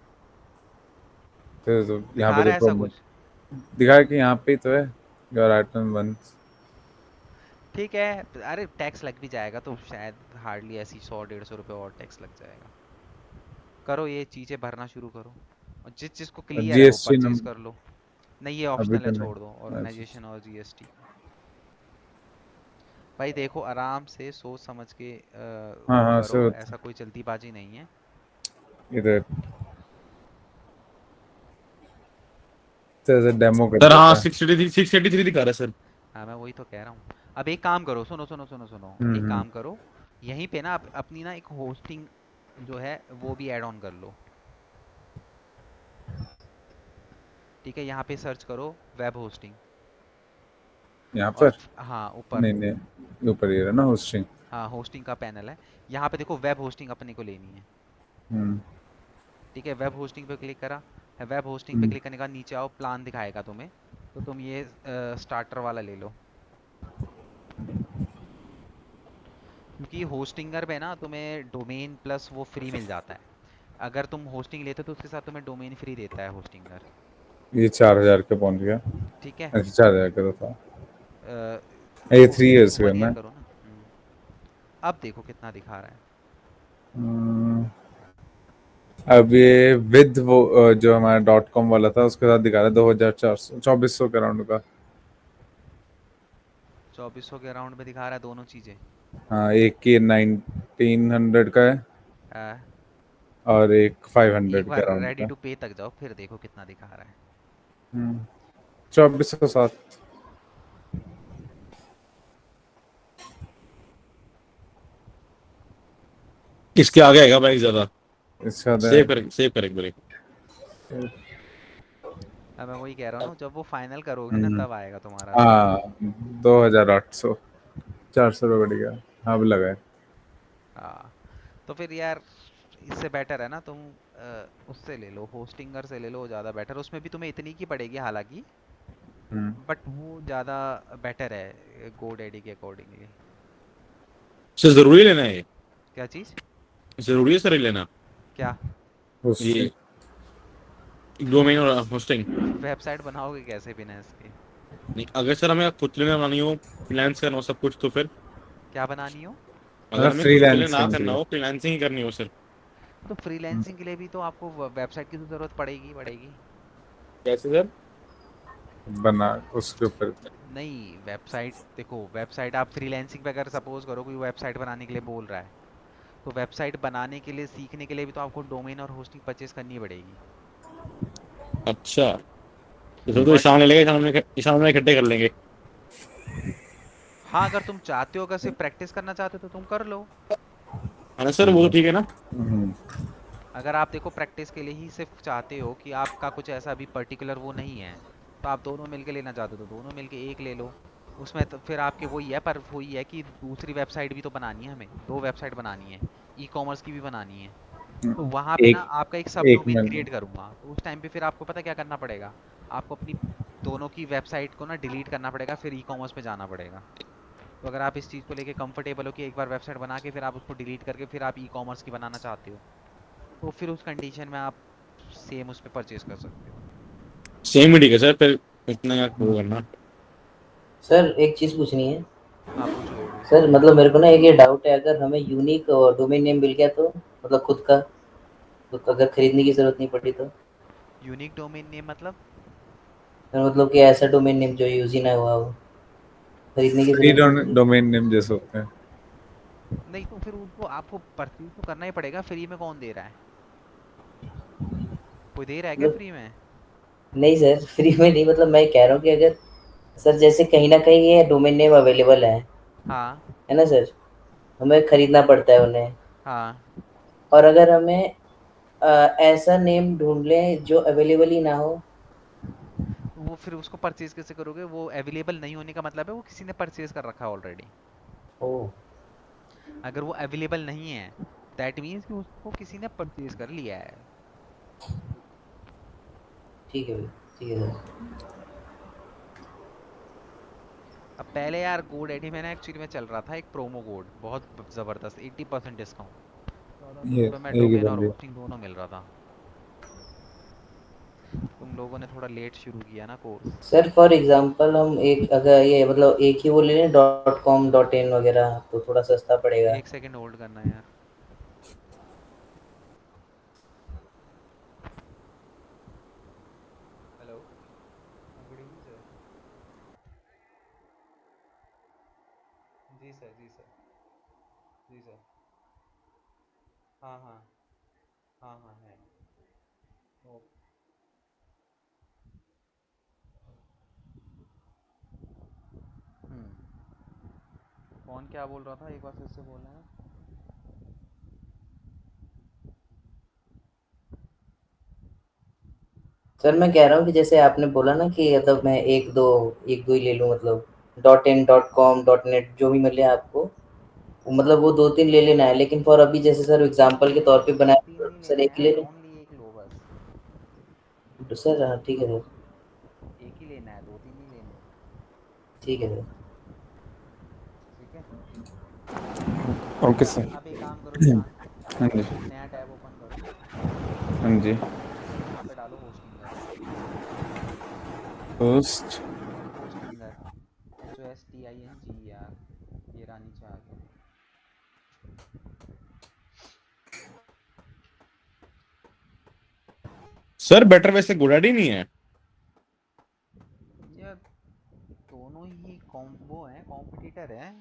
तो यहाँ दिखा पे रहा है ऐसा देखो। कुछ? दिखा कि यहाँ पे ही तो है। Your item one. ठीक है, अरे टैक्स लग भी जाएगा तो शायद हार्डली ऐसी 100-150 रुपये और टैक्स लग जाएगा। करो, ये चीज़ें भरना शुरू करो। और जिस जिसको क्लियर है वो जीएसटी परचेज नंबर कर लो। नहीं ये अभी ऑप्शनल है, तो नहीं। छोड़ दो अच्छा। ऑर्गेनाइजेशन और जीएसटी। भाई देखो आराम से सोच समझ के हाँ वो हाँ करो, सर, ऐसा कोई जल्दीबाजी नहीं है। इधर तो डेमो कर सर हाँ देता है। 683 दिखा रहा है सर। हाँ मैं वही तो कह रहा हूँ। अब एक काम करो, सुनो सुनो सुनो सुनो, एक हम्म। काम करो, यहीं पे ना अपनी ना एक होस्टिंग जो है वो भी ऐड ऑन कर लो। ठीक है, यहाँ पे सर्च करो वेब होस्टिंग। यहाँ और पर हाँ ऊपर। नहीं नहीं, ऊपर ये रहा ना होस्टिंग। हाँ होस्टिंग का पैनल है, यहाँ पे देखो वेब होस्टिंग अपने को लेनी है। हम्म ठीक है, वेब होस्टिंग पे क्लिक करा। वेब होस्टिंग पे हम्म। क्लिक करने का नीचे आओ, प्लान दिखाएगा तुम्हें। तो तुम ये स्टार्टर वाला ले लो, क्योंकि होस्टिंगर पे ना तुम्हें डोमेन प्लस वो फ्री मिल जाता है। अगर तुम होस्टिंग लेते हो तो उसके साथ तुम्हें डोमेन फ्री देता है होस्टिंगर। ये 4,000 के पहुंच गया। ठीक है। अच्छा 4,000 का तो था। अ, ये देखो 3 इयर्स वन करना ईयर है। करो ना। अब देखो कितना दिखा रहा है। हम्म, अब ये विद वो जो हमारा .com वाला था उसके साथ दिखा रहा है 2,400 2,400 के राउंड का। 2400 के अराउंड में दिखा रहा है दोनों चीजें। हाँ, एक की 1,900 का है अ, और एक एक 500 के बार राउंड रेडी का। टू पे तक जाओ, फिर देखो कितना दिखा रहा है। 2,407। इसके आगे आएगा भाई ज्यादा। इसका तो है। सेव कर एक बार। अब मैं वही कह रहा हूँ ना, जब वो फाइनल करोगे ना हम्म, तब आएगा तुम्हारा सही। हाँ 2,800, 400 बढ़ गया। हाँ, अब लगा है। हाँ तो फिर यार इससे बेटर है ना तुम उससे ले लो, होस्टिंगर से ले लो, ज़्यादा बेटर। उसमें भी तुम्हें इतनी की पड़ेगी हालांकि, हम्म। बट वो ज़्यादा बेटर है GoDaddy के अकॉर्डिंगली। सर जरूरी लेना है ये? क्या चीज़? जरूरी है सर ये लेना? क्या? उससे ये डोमेन और होस्टिंग? वेबसाइट बनाओगे कैसे बिना इसके? नहीं, अगर सर हमें खुद के लिए बनानी हो, फ्रीलांस करना हो सब कुछ, तो फिर क्या बनानी हो? अगर मतलब हमें खुद के लिए ना फ्रीलांसिंग के करना लिए। हो, फ्रीलांसिंग ही करनी हो सर। तो फ्रीलैंसिंग के लिए भी तो आपको वेबसाइट की तो ज़रूरत पड़ेगी पड़ेगी। कैसे सर? बना उसके ऊपर। नहीं वेबसाइट देखो, वेबसाइट आप फ्रीलैंसिंग पे अगर सपोज करो कोई वेबसाइट बनाने के लिए बोल रहा है, तो वेबसाइट बनाने के लिए सीखने के लिए भी तो आपको डोमेन और होस्टिंग परचेज करनी पड़ेगी। अच्छा, तो बट ईशान ले लेंगे, ईशान में इकट्ठे कर लेंगे। हाँ अगर तुम चाहते हो, अगर सिर्फ प्रैक्टिस करना चाहते हो तो तुम कर लो। है ना सर, वो तो ठीक है ना? हम्म, अगर आप देखो प्रैक्टिस के लिए ही सिर्फ चाहते हो कि आपका कुछ ऐसा भी पर्टिकुलर वो नहीं है, तो आप दोनों मिलके लेना चाहते हो तो दोनों मिलके एक ले लो। उसमें तो फिर आपके वही है, पर वही है कि दूसरी वेबसाइट भी तो बनानी है, हमें दो वेबसाइट बनानी है, ई कॉमर्स की भी बनानी है। तो वहाँ पे ना एक आपका एक सब एक डोमेन मिनट। क्रिएट करूँगा, तो उस टाइम पे फिर आपको पता क्या करना पड़ेगा, आपको अपनी दोनों की वेबसाइट को ना डिलीट करना पड़ेगा, फिर ई कॉमर्स पे जाना पड़ेगा। तो अगर आप इस चीज़ को लेके कंफर्टेबल हो कि एक बार वेबसाइट बना के फिर आप उसको डिलीट करके फिर आप ई कॉमर्स की बनाना चाहते हो, तो फिर उस कंडीशन में आप सेम उस पे परचेज कर सकते हो। सेम ही ठीक है सर, फिर इतना यार वो करना। सर एक चीज़ पूछनी है। हाँ पूछो। सर मतलब मेरे को ना एक ये डाउट है, अगर हमें यूनिक डोमेन नेम मिल गया तो मतलब खुद का, तो अगर खरीदने की ज़रूरत नहीं पड़ी तो? यूनिक डोमेन नेम मतलब? सर मतलब कि ऐसा डोमेन नेम जो यूज़ ही ना हुआ हो, खरीदने की फ्री ज़रूरत नहीं पड़ी? डोमेन नेम जैसे होते हैं। नहीं तो फिर उसको आपको परचेज तो करना ही पड़ेगा, फ्री में कौन दे रहा है? कोई दे रहा है क्या मतलब फ्री में? नहीं सर, फ्री में नहीं, मतलब मैं कह रहा हूँ कि अगर सर जैसे कहीं ना कहीं ये डोमेन नेम अवेलेबल हाँ। है ना सर, हमें खरीदना पड़ता है उन्हें। हाँ और अगर हमें ऐसा नेम ढूंढ लें जो अवेलेबल ही ना हो। तो वो फिर उसको परचेज कैसे करोगे? वो अवेलेबल नहीं होने का मतलब है वो किसी ने परचेज कर रखा है ऑलरेडी। ओह, अगर वो अवेलेबल नहीं है, दैट मीन्स कि उसको किसी ने परचेज कर लिया है। ठीक है भाई, ठीक है सर। अब पहले यार GoDaddy में ना एक्चुअली में चल रहा था एक प्रोमो कोड बहुत ज़बरदस्त, 80% डिस्काउंट, 1400 ये रुपये में एक ही डोमेन और बंदी। होस्टिंग दोनों मिल रहा था। तुम लोगों ने थोड़ा लेट शुरू किया ना कोर्स। सर फॉर एग्जांपल हम एक अगर ये मतलब एक ही वो ले लें .com.in वगैरह, तो थोड़ा सस्ता पड़ेगा। एक सेकंड होल्ड करना यार। जी सर, जी सर, जी सर। हाँ हाँ, हाँ हाँ है। ओ, कौन क्या बोल रहा था, एक बार फिर से बोलना है। सर मैं कह रहा हूँ कि जैसे आपने बोला ना कि मतलब मैं एक दो ही ले लूँ, मतलब .in, .com, .net जो भी मिले आपको, मतलब वो 2-3 ले लेना है, लेकिन फॉर अभी जैसे सर एग्जांपल के तौर पे दो बनाया तीन तो नहीं सर लेने एक ही हैं, ले लूँ? ओनली एक लो बस। तो सर हाँ, ठीक है सर, एक ही लेना है, दो तीन नहीं लेने। ठीक है सर। ठीक है। ओके अच्छा, सर। आप एक काम करो ईशान, हाँ जी, एक नया टैब ओपन करो, हाँ जी। यहाँ पे डालो होस्टिंगर। होस्ट। होस्टिंगर, HOSTINGER, ये रहा नीचे आ गया। सर बेटर वैसे गोडैडी नहीं है? ये दोनों ही वो हैं, कॉम्पिटिटर हैं,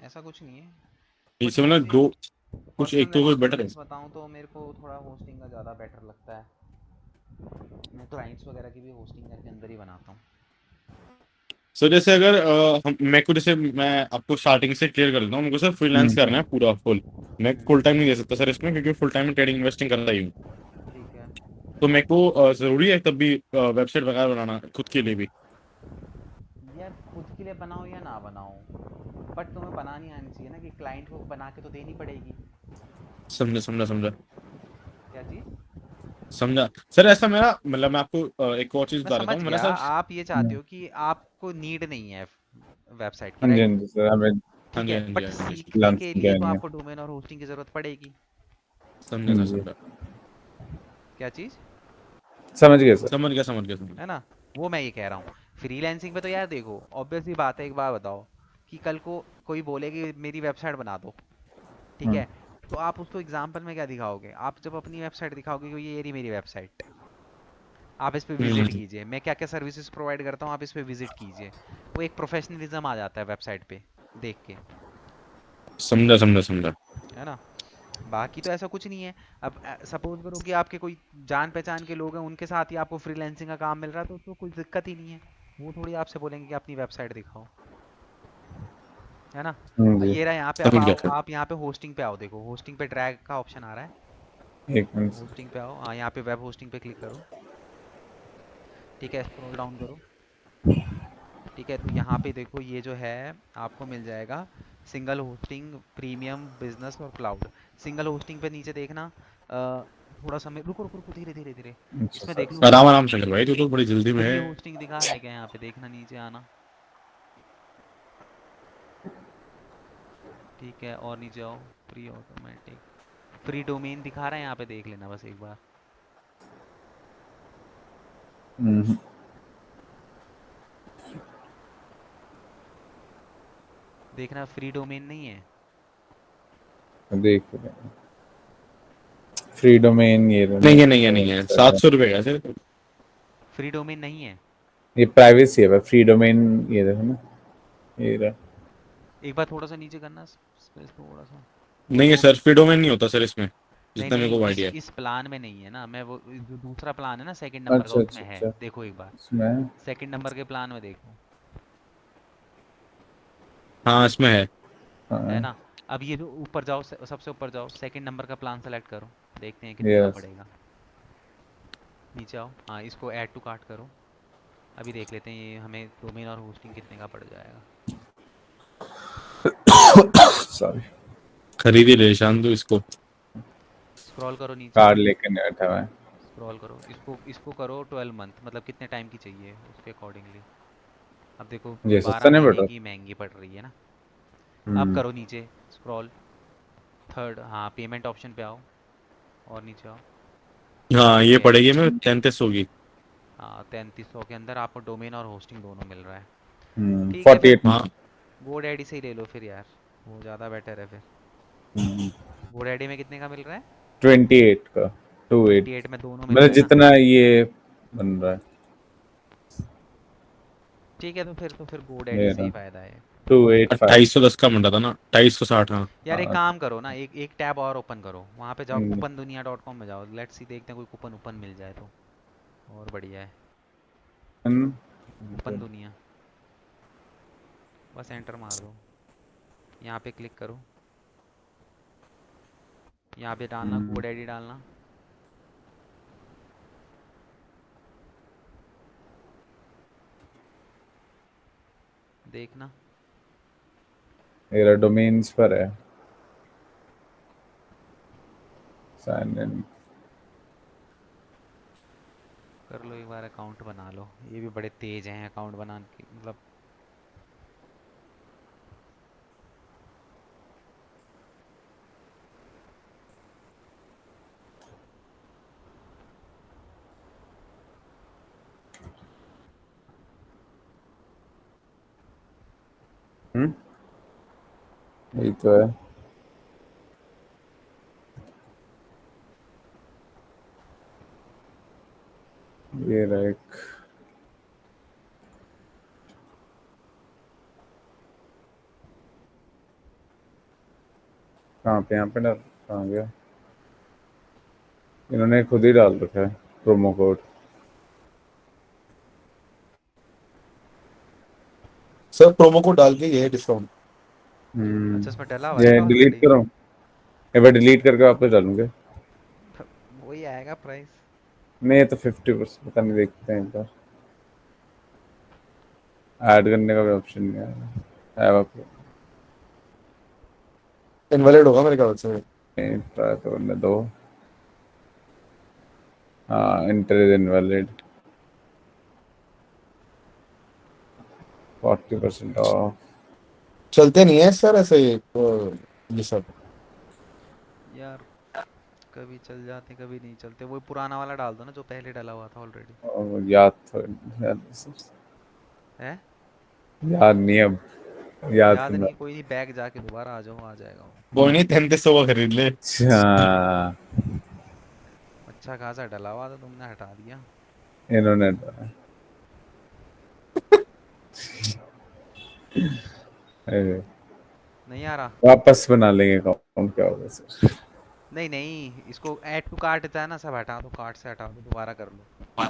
ऐसा कुछ नहीं है। बट इससे मतलब मुझे दो कुछ, एक पर्सनल तो कोई बेटर है? एक्सपीरियंस बताऊं तो मेरे को थोड़ा होस्टिंग का ज़्यादा बेटर लगता है। मैं क्लाइंट्स वगैरह की भी होस्टिंग के अंदर ही बनाता हूँ। सर जैसे अगर हम मेरे को, जैसे मैं आपको स्टार्टिंग से क्लियर कर देता हूँ, मेरे को सर फ्रीलांस करना है पूरा फुल। मैं फुल टाइम नहीं दे सकता सर इसमें, क्योंकि फुल टाइम में ट्रेडिंग इन्वेस्टिंग करता ही हूँ। ठीक है। तो मेरे को जरूरी है तब भी वेबसाइट वगैरह बनाना खुद के लिए भी? यार खुद के लिए बनाओ या ना बनाओ, बट तुम्हें बनानी आनी चाहिए ना, कि क्लाइंट को बना के तो देनी पड़ेगी। समझा समझा समझा क्या चीज़? समझा सर। ऐसा मेरा मतलब, मैं आपको एक और चीज मैं बता देता समझ हूँ मेरा गया, सर। आप ये चाहते हो कि आपको नीड नहीं है वेबसाइट की, हाँ जी, राइट? हाँ जी सर, हमें हाँ ठीक जी है, हाँ जी बट हाँ जी। सीखने के फ्रीलांसिंग लिए तो करेंगे। आपको डोमेन और होस्टिंग की ज़रूरत पड़ेगी। समझा हाँ सर जी, समझा। क्या चीज़? समझ गए सर। समझ गया समझ गया समझ है ना, वो मैं ये कह रहा हूँ। फ्रीलैंसिंग पे तो यार देखो, ऑब्वियस सी बात है, एक बार बताओ कि कल को कोई बोले कि मेरी वेबसाइट बना दो, ठीक हाँ, है, तो आप उसको एग्जाम्पल में क्या दिखाओगे? आप जब अपनी वेबसाइट दिखाओगे कि ये रही मेरी वेबसाइट, आप इस पे विजिट हम्म, कीजिए, मैं क्या क्या सर्विसेज प्रोवाइड करता हूँ, आप इस पे विजिट कीजिए। वो एक प्रोफेशनलिज्म आ जाता है वेबसाइट पे देख के, समझा समझा समझा। है ना। बाकी तो ऐसा कुछ नहीं है। अब सपोज करो कि आपके कोई जान पहचान के लोग हैं, उनके साथ ही आपको फ्रीलैंसिंग का काम मिल रहा है, तो उसको कोई दिक्कत ही नहीं है। वो थोड़ी आपसे बोलेंगे कि अपनी वेबसाइट दिखाओ, है ना। हाँ जी। ये रहा यहाँ पे, अब समझ गया आओ सर। आप यहाँ पे होस्टिंग पे आओ, देखो होस्टिंग पे ड्रैग का ऑप्शन आ रहा है। एक मिनट सर। होस्टिंग पे आओ, हाँ यहाँ पे वेब होस्टिंग पे क्लिक करो, ठीक है, स्क्रॉल डाउन करो, ठीक है, तो यहाँ पे देखो ये जो है आपको मिल जाएगा सिंगल होस्टिंग, प्रीमियम, बिजनेस और क्लाउड। सिंगल होस्टिंग पे नीचे देखना, थोड़ा सा रुको रुको रुको, धीरे धीरे धीरे, अच्छा इसमें सर। देख लो आराम फ्री। आराम से कर भाई, तो बड़ी जल्दी में फ्री है। होस्टिंग दिखा रहा है क्या यहाँ पे? देखना नीचे आना, ठीक है, और नीचे आओ, फ्री ऑटोमेटिक, फ्री डोमेन दिखा रहा है यहाँ पे, देख लेना बस एक बार। हम्म, देखना फ्री डोमेन नहीं है। देख रहे हैं। फ्री डोमेन ये रहा नहीं है नहीं है नहीं है, सर। 700 रुपये का सर। फ्री डोमेन नहीं है। ये प्राइवेसी है, फ्री डोमेन ये देखो ना, ये रहा। एक बार थोड़ा सा नीचे करना, स्पेस थोड़ा सा। नहीं है सर, फ्रीडो में नहीं होता सर इसमें, नहीं जितना मेरे नहीं, को इस आइडिया है। इस प्लान में नहीं है ना, मैं वो जो दूसरा प्लान है ना, सेकंड नंबर का, अच्छा उसमें अच्छा है, अच्छा, देखो एक बार। इसमें। सेकंड नंबर के प्लान में देखो, हाँ इसमें है। है हाँ। ना। अब ये जो ऊपर जाओ, सबसे ऊपर जाओ, सेकंड नंबर का प्लान सेलेक्ट करो, देखते हैं कितने का यस। पड़ेगा। नीचे आओ, हाँ इसको ऐड टू कार्ट करो, अभी देख लेते हैं ये हमें डोमेन और होस्टिंग कितने का पड़ जाएगा। सॉरी। खरीद ही ले शांत इसको। स्क्रॉल करो नीचे, कार्ड लेके नहीं बैठा हुआ है। स्क्रॉल करो, इसको इसको करो 12 मंथ, मतलब कितने टाइम की चाहिए उसके अकॉर्डिंगली। अब देखो ये सस्ता 12 नहीं पड़ महीने रहा। की महंगी पड़ रही है ना। अब हम्म। करो नीचे स्क्रॉल, थर्ड, हाँ पेमेंट ऑप्शन पे आओ, और नीचे आओ, हाँ ये पे, पड़ेगी मैं 33 होगी। हाँ 3300 के अंदर आपको डोमेन और होस्टिंग दोनों मिल रहा है। ठीक है फोर्टी फिर, एट हाँ GoDaddy से ही ले लो फिर यार, वो ज़्यादा बेटर है फिर। में GoDaddy में कितने का मिल रहा है? 28 का, 28। 28 में दोनों मिल मतलब रहा है ना। जितना ये बन रहा है। ठीक है, तो फिर ये GoDaddy से ना ही फायदा है। 285। 2810 का मिल रहा था ना, 2860। हाँ यार एक काम करो ना, एक टैब और ओपन करो, वहाँ पे जाओ, हम्म, कूपनदुनिया.com में जाओ, लेट्स सी, देखते हैं कोई कूपन ओपन मिल जाए तो और बढ़िया है। कूपन दुनिया, बस एंटर मार दो, यहाँ पे क्लिक करो, यहाँ पे डालना हम्म, GoDaddy डालना, देखना। मेरा डोमेन्स पर है। Sign in. कर लो एक बार, अकाउंट बना लो, ये भी बड़े तेज हैं अकाउंट बनाने के, मतलब। यही तो है। ये रहा एक। कहाँ पे, यहाँ पे डाल, कहाँ गया? इन्होंने खुद ही डाल रखा है promo code. Sir promo code डाल के ये है डिस्काउंट। अच्छा, इसमें डला हुआ है ये क्या डिलीट ऑलरेडी? करो, एक बार डिलीट करके वापस डालूंगे। वही आएगा प्राइस। नहीं, ये तो 50% पता नहीं, देखते हैं एक बार। ऐड करने का भी ऑप्शन नहीं आया है वापस। इनवैलिड होगा मेरे ख्याल से। नहीं, ट्राई तो करने दो। हाँ, इंटर इज इनवैलिड। 40% ऑफ। चलते नहीं है सर ऐसे ये सब। यार कभी चल जाते कभी नहीं चलते, वही पुराना वाला डाल दो ना जो पहले डला हुआ था ऑलरेडी। याद तो, है? याद नहीं अब। याद याद करना। नहीं, कोई नहीं, बैग जाके दोबारा आ जाओ, आ जाएगा वो। कोई नहीं, 3300 का खरीद ले। अच्छा, अच्छा खासा डला हुआ था, तुमने हटा दिया। इन्होंने अरे, नहीं आ रहा। वापस बना लेंगे अकाउंट, क्या होगा सर? नहीं नहीं, इसको ऐड टू कार्ट था ना, सब हटा दो, कार्ट से हटा दो, दोबारा कर लो,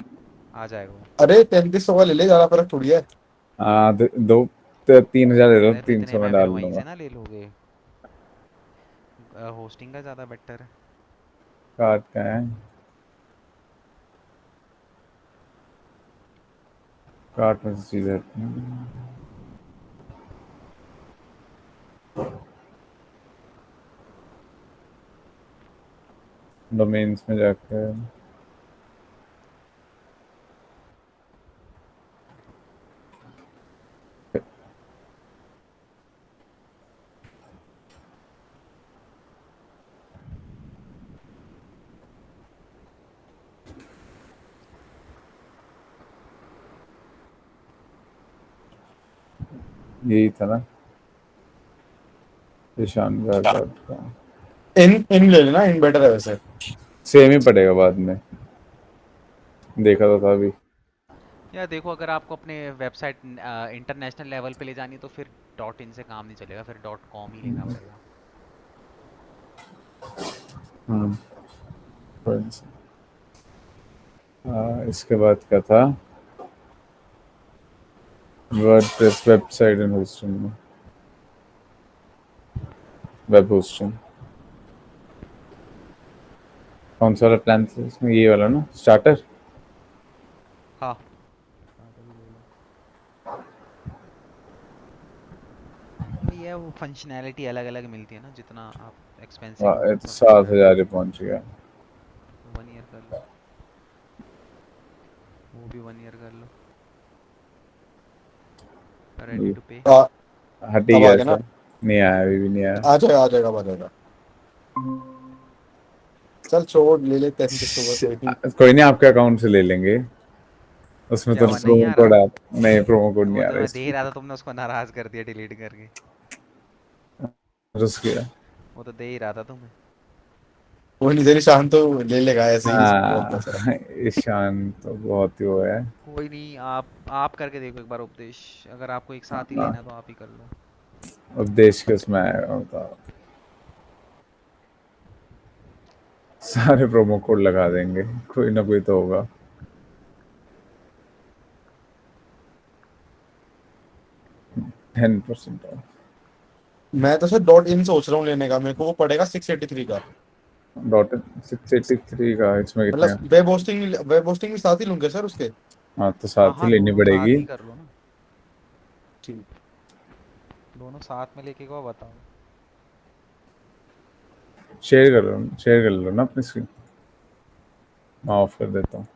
आ जाएगा वो। अरे 3300 का ले ले, ज्यादा फर्क थोड़ी है। हाँ, दो 3,000 दे दो, अरे तो तीन इतने सौ में में फिर डाल वहीं दूंगा। से ना ले लोगे, होस्टिंग का ज़्यादा बेटर है। कार्ड का है, कार्ड में से सीधे डोमेन्स में जाकर। यही था ना, ईशानगढ़.com। इन इन ले लेना, इन बेटर है वैसे। सेम ही पड़ेगा बाद में, देखा तो था अभी। या देखो, अगर आपको अपने वेबसाइट इंटरनेशनल लेवल पे ले जानी है तो फिर डॉट इन से काम नहीं चलेगा, फिर डॉट कॉम ही लेना पड़ेगा। हम्म, इसके बाद क्या था? वर्डप्रेस वेबसाइट एंड होस्टिंग में, वेब होस्टिंग। कौन सा वाला प्लान था इसमें? ये वाला ना, स्टार्टर। हाँ, स्टार्टर ही ले लो। वही है, वो फंक्शनैलिटी अलग अलग मिलती है ना, जितना आप एक्सपेंसिव ये होगा तो सब 7,000 ही पहुंच गया। तो 1 ईयर कर लो, वो भी 1 ईयर कर लो, रेडी ये टू पे। आ, हट ही अब आ गया गया ना। सर। नहीं आया, अभी भी नहीं आया। आ जाएगा, आ जाएगा, आ जाएगा। चल छोड़, ले ले 3300 का, कोई नहीं। कोई नहीं, आपके अकाउंट से ले लेंगे। उसमें क्या तो हुआ, नहीं प्रोमो आ कोड रहा? आ, नहीं, प्रोमो कोड नहीं वो आ तो रहा मैं दे ही इसमें। रहा था, तुमने उसको नाराज कर दिया डिलीट करके। रुस गया। वो तो दे ही रहा था तुम्हें। वो नहीं तेरी शान तो ले लेगा ऐसे ही बहुत पैसा है। हाँ ईशान तो बहुत ही वो है। कोई नहीं, आप करके देखो एक बार उपदेश। अगर आपको एक साथ ही लेना है तो आप ही कर लो। अब देश के उसमें आएगा बताओ, सारे प्रोमो कोड लगा देंगे, कोई ना कोई तो होगा। 10% ऑफ। मैं तो सर डॉट इन सोच रहा हूँ लेने का, मेरे को वो पड़ेगा 683 का। डॉट 683 का इसमें कितने मतलब का? वेब होस्टिंग भी साथ ही लूंगे सर उसके। हाँ तो हाँ साथ ही हाँ, लेनी दोनों पड़ेगी। साथ ही कर लो ना। ठीक। दोनों साथ में लेके को बताओ। शेयर कर लो ना अपनी स्क्रीन। मैं ऑफ कर देता हूँ।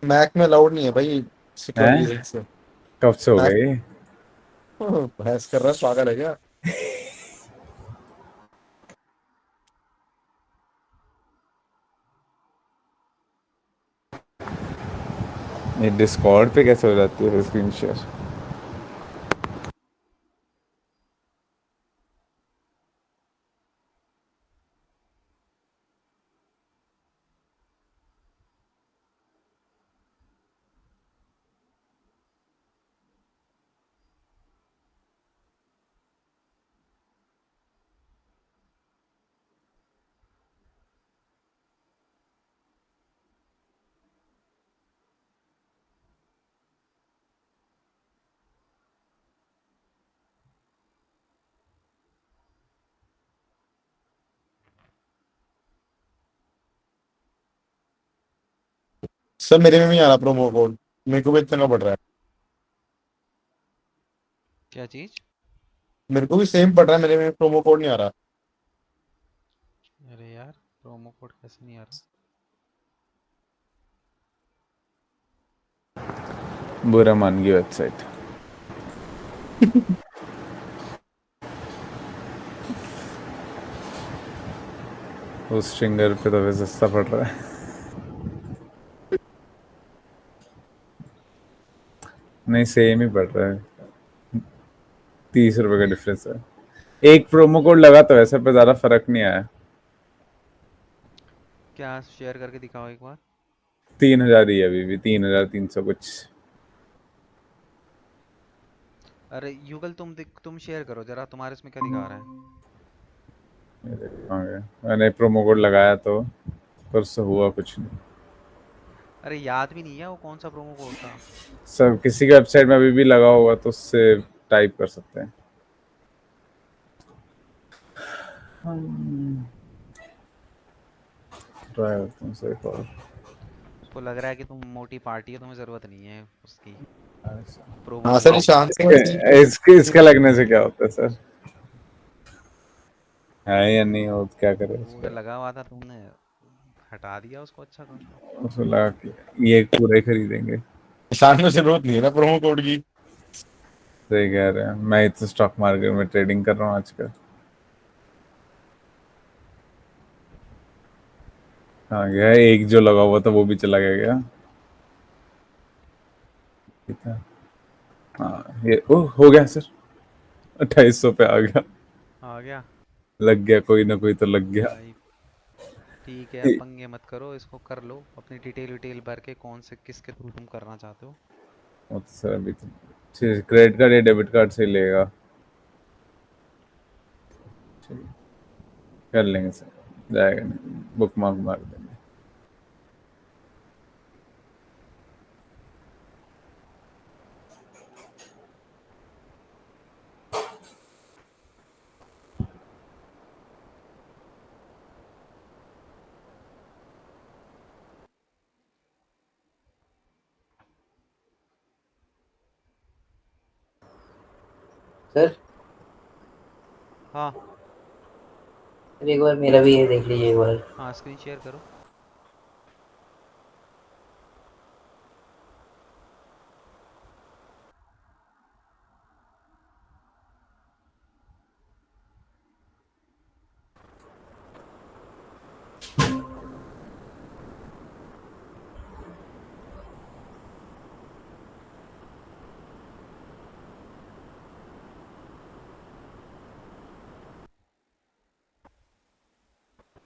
मैक में अलाउड नहीं है भाई, सिक्योरिटी हैं? रीजन से। कब से हो मैक गए? बहस कर रहा है, पागल है क्या? ये डिस्कॉर्ड पे कैसे हो जाती है स्क्रीन शेयर? सर मेरे में नहीं आ रहा प्रोमो कोड, मेरे को भी इतना का पड़ रहा है। क्या चीज? मेरे को भी सेम पड़ रहा है, मेरे में प्रोमो कोड नहीं आ रहा। अरे यार, प्रोमो कोड कैसे नहीं आ रहा? बुरा मान गई वेबसाइट। उस स्ट्रिंगर पे तो वैसे सस्ता पड़ रहा है। नहीं सेम ही पड़ रहा है, 30 रुपए का डिफरेंस है। एक प्रोमो कोड लगा तो वैसे पे ज्यादा फर्क नहीं आया। क्या शेयर करके दिखाओ एक बार। 3,000 ही है अभी भी, 3,300 कुछ। अरे युगल, तुम शेयर करो जरा, तुम्हारे इसमें क्या दिखा रहा है? ये देखो आ गया। मैंने प्रोमो कोड लगाया तो पर उससे हुआ कुछ नहीं। अरे याद भी नहीं है वो कौन सा प्रोमो कोड था। सब किसी के वेबसाइट में अभी भी लगा होगा तो उससे टाइप कर सकते हैं। ट्राई करता हूँ सर एक और। उसको लग रहा है कि तुम मोटी पार्टी है, तुम्हें जरूरत नहीं है उसकी प्रोमो हाँ कोड सर, की। ईशान से बस इसके लगने से क्या होता है सर? है या नहीं हो तो क्या करे वो उसका? लगा हुआ था, तुमने हटा दिया उसको, अच्छा खासा। उसको लगा कि ये पूरे खरीदेंगे। ईशान को जरूरत नहीं है ना प्रोमो कोड की। सही कह रहे हैं, मैं तो स्टॉक मार्केट में ट्रेडिंग कर रहा हूँ आजकल। हाँ गया एक जो लगा हुआ था वो भी चला गया क्या? कितना? हाँ ये ओह हो गया सर, 2,800 पे आ गया। आ गया लग गया, कोई ना कोई तो लग गया। भाई। ठीक है, अब पंगे मत करो, इसको कर लो अपनी डिटेल विटेल भर के, कौन से किसके थ्रू तुम करना चाहते हो। वो तो सर अभी तो क्रेडिट कार्ड या डेबिट कार्ड से ही लेगा। चलिए, कर लेंगे सर, जाएगा नहीं, बुक मार्क मार देंगे। सर हाँ सर, एक बार मेरा भी ये देख लीजिए एक बार। हाँ, स्क्रीन शेयर करो।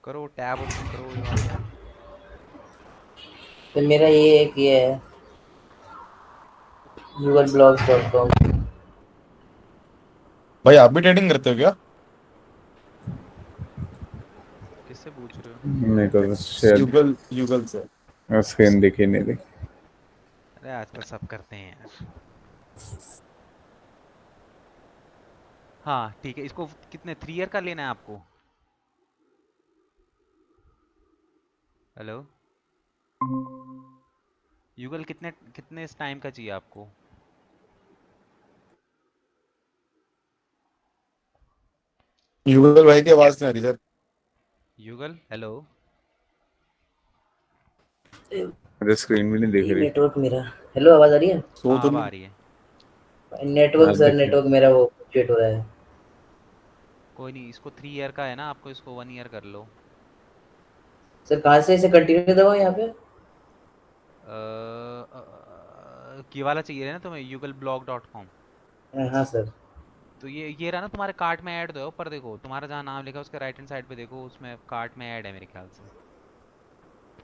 करो, टैब ओपन करो, ये वाला। तो मेरा ये एक ये है googleblogs.com। भाई आप भी ट्रेडिंग करते हो क्या? किससे पूछ रहे हो? मेरे को तो शायद यूगल यूगल से। स्क्रीन दिखी नहीं थी। अरे आजकल सब करते हैं यार। हाँ ठीक है, इसको कितने 3 ईयर का लेना है आपको? हेलो युगल, कितने कितने इस टाइम का चाहिए आपको? यूगल भाई की आवाज नहीं आ रही सर। युगल हेलो। मुझे स्क्रीन भी नहीं दिख ये रही। नेटवर्क मेरा। हेलो, आवाज आ रही है? सो हाँ तो अब आ नहीं। रही है। नेटवर्क हाँ सर, दिख रही। नेटवर्क मेरा वो फ्लक्चुएट हो रहा है। कोई नहीं, इसको 3 ईयर का है ना, आपको इसको 1 ईयर कर लो। सर कहाँ से इसे कंटिन्यू दबाओ यहाँ पे? ये वाला चाहिए ना तुम्हें, yugalblog.com। हाँ सर। तो ये रहा ना तुम्हारे कार्ट में ऐड, दो ऊपर देखो, तुम्हारा जहाँ नाम लिखा है उसके राइट हैंड साइड पे देखो, उसमें कार्ट में ऐड है मेरे ख्याल से।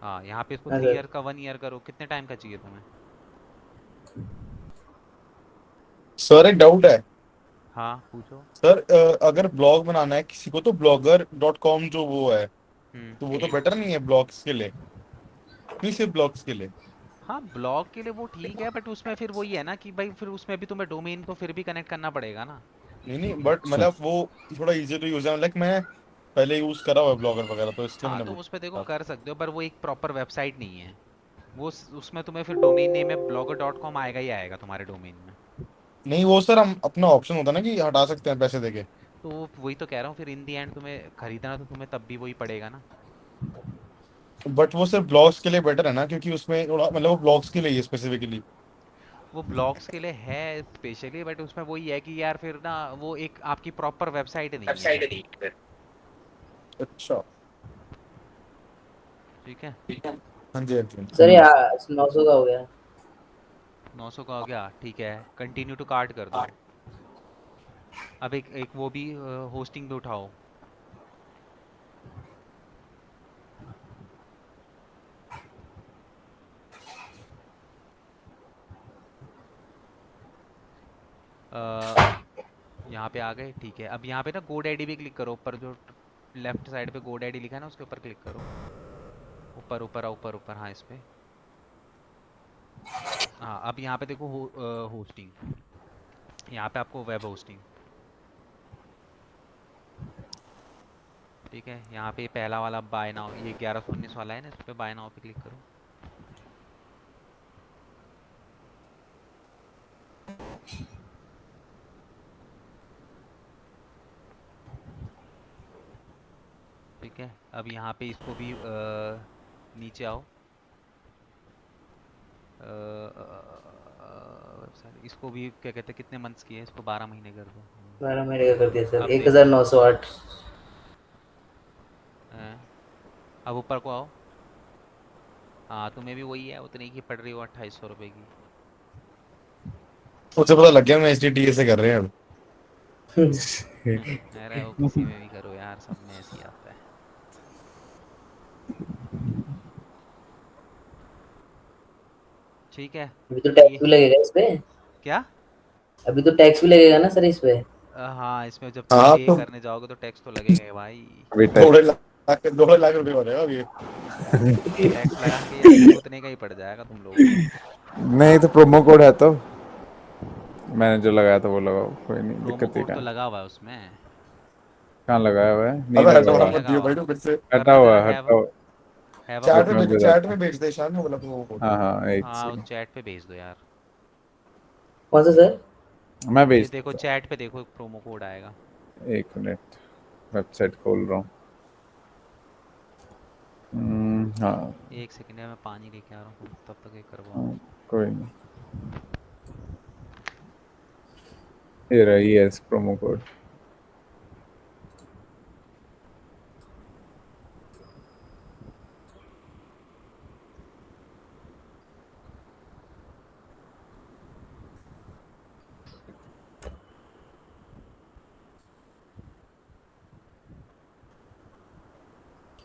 हाँ यहाँ पे इसको हाँ थ्री सर। ईयर का 1 ईयर करो। कितने टाइम का चाहिए तुम्हें? सर एक डाउट है। हाँ पूछो। सर अगर ब्लॉग बनाना है किसी को तो ब्लॉगर डॉट कॉम जो वो है, हम्म। तो वो तो बेटर नहीं है ब्लॉग्स के लिए? नहीं सिर्फ ब्लॉग्स के लिए। हाँ ब्लॉग के लिए वो ठीक है, बट उसमें फिर वही है ना कि भाई फिर उसमें भी तुम्हें डोमेन तो फिर भी कनेक्ट करना पड़ेगा ना। नहीं नहीं बट मतलब वो थोड़ा इजी टू यूज है, लाइक मैं पहले यूज करा हुआ है ब्लॉगर वगैरह, तो इसलिए हाँ मैंने तो उस पर देखो पूछा। कर सकते हो, पर वो एक प्रॉपर वेबसाइट नहीं है। वो उसमें तुम्हें फिर डोमेन नेम है blogger.com, आएगा ही आएगा तुम्हारे डोमेन में। नहीं वो सर हम अपना ऑप्शन होता है ना कि हटा सकते हैं पैसे देके। तो वही तो कह रहा हूँ, फिर इन दी एंड तुम्हें खरीदना तो तुम्हें तब भी वही पड़ेगा ना। बट वो सिर्फ ब्लॉग्स के लिए बेटर है ना, क्योंकि उसमें थोड़ा मतलब वो ब्लॉग्स के लिए स्पेसिफिकली। वो ब्लॉग्स के लिए है स्पेशली, बट उसमें वही है कि यार फिर ना वो एक आपकी प्रॉपर वेबसाइट नहीं है वेबसाइट फिर। नहीं है। अच्छा। ठीक है। ठीक है। हाँ जी हाँ जी। सर ये 900 का हो गया। 900 का हो गया, ठीक है, कंटिन्यू टू कार्ट कर दो। अब एक एक वो भी होस्टिंग भी उठाओ। अ, यहाँ पे आ गए, ठीक है। अब यहाँ पे ना GoDaddy भी क्लिक करो, ऊपर जो लेफ्ट साइड पे GoDaddy लिखा है ना, उसके ऊपर क्लिक करो। ऊपर ऊपर ऊपर ऊपर, हाँ इस पे। हाँ अब यहाँ पे देखो होस्टिंग, यहाँ पे आपको वेब होस्टिंग, ठीक है। यहाँ पे पहला वाला बाय नाउ, ये 1119 वाला है ना, इस पे बाय नाउ पे क्लिक करो। ठीक है। अब यहाँ पे इसको भी नीचे आओ। वेबसाइट, इसको भी क्या कहते हैं, कितने मंथ्स की है, इसको 12 महीने कर दो। 12 महीने का कर दिया सर, अब देखो 1908। अब ऊपर को आओ। हाँ तुम्हें भी वही है, उतने की पड़ रही हो, 2800 रुपये की। मुझे पता लग गया मैं एचडीटीए से कर रहे हैं अब। अरे वो किसी में भी करो यार, सब में ऐसे ही आता है। ठीक है। अभी तो ये टैक्स भी लगेगा इस पे। क्या? अभी तो टैक्स भी लगेगा ना सर इस पे? हाँ इसमें जब तुम हाँ पे तो करने जाओगे तो टैक्स तो लगेगा ही भाई। अभी टच। 2.5 लाख रुपए हो जाएगा अब ये। टैक्स लगा के ये देखो उतने का ही पड़ जाएगा तुम लोगों को। नहीं तो प्रोमो कोड है तो मैंने जो लगाया था वो लगाओ, कोई नहीं, प्रोमो दिक्कत ही कोड तो कहाँ। लगा हुआ है उसमें। कहाँ लगाया हुआ है? नहीं अबे लगा हटवा नहीं हुआ। मत लगा दियो भाई हुआ। तो फिर से। हटा करना हुआ जरा, हटा हुआ। हैव अ चैट रुक लुक। मैं में चैट बताता में हूँ। भेज दे शान वो वाला प्रोमो कोड। हाँ हाँ एक हाँ उस सेकंड। चैट पे भेज दो यार। कौन सा सर? मैं ये भेज देखो देता चैट पे देखो, एक प्रोमो कोड आएगा। हूँ, एक मिनट। वेबसाइट खोल रहा हूँ। हाँ। एक सेकंड है, मैं पानी लेके आ रहा हूँ, तुम तब तक ये करवाओ। हाँ, कोई नहीं। ये रही है इस प्रोमो कोड।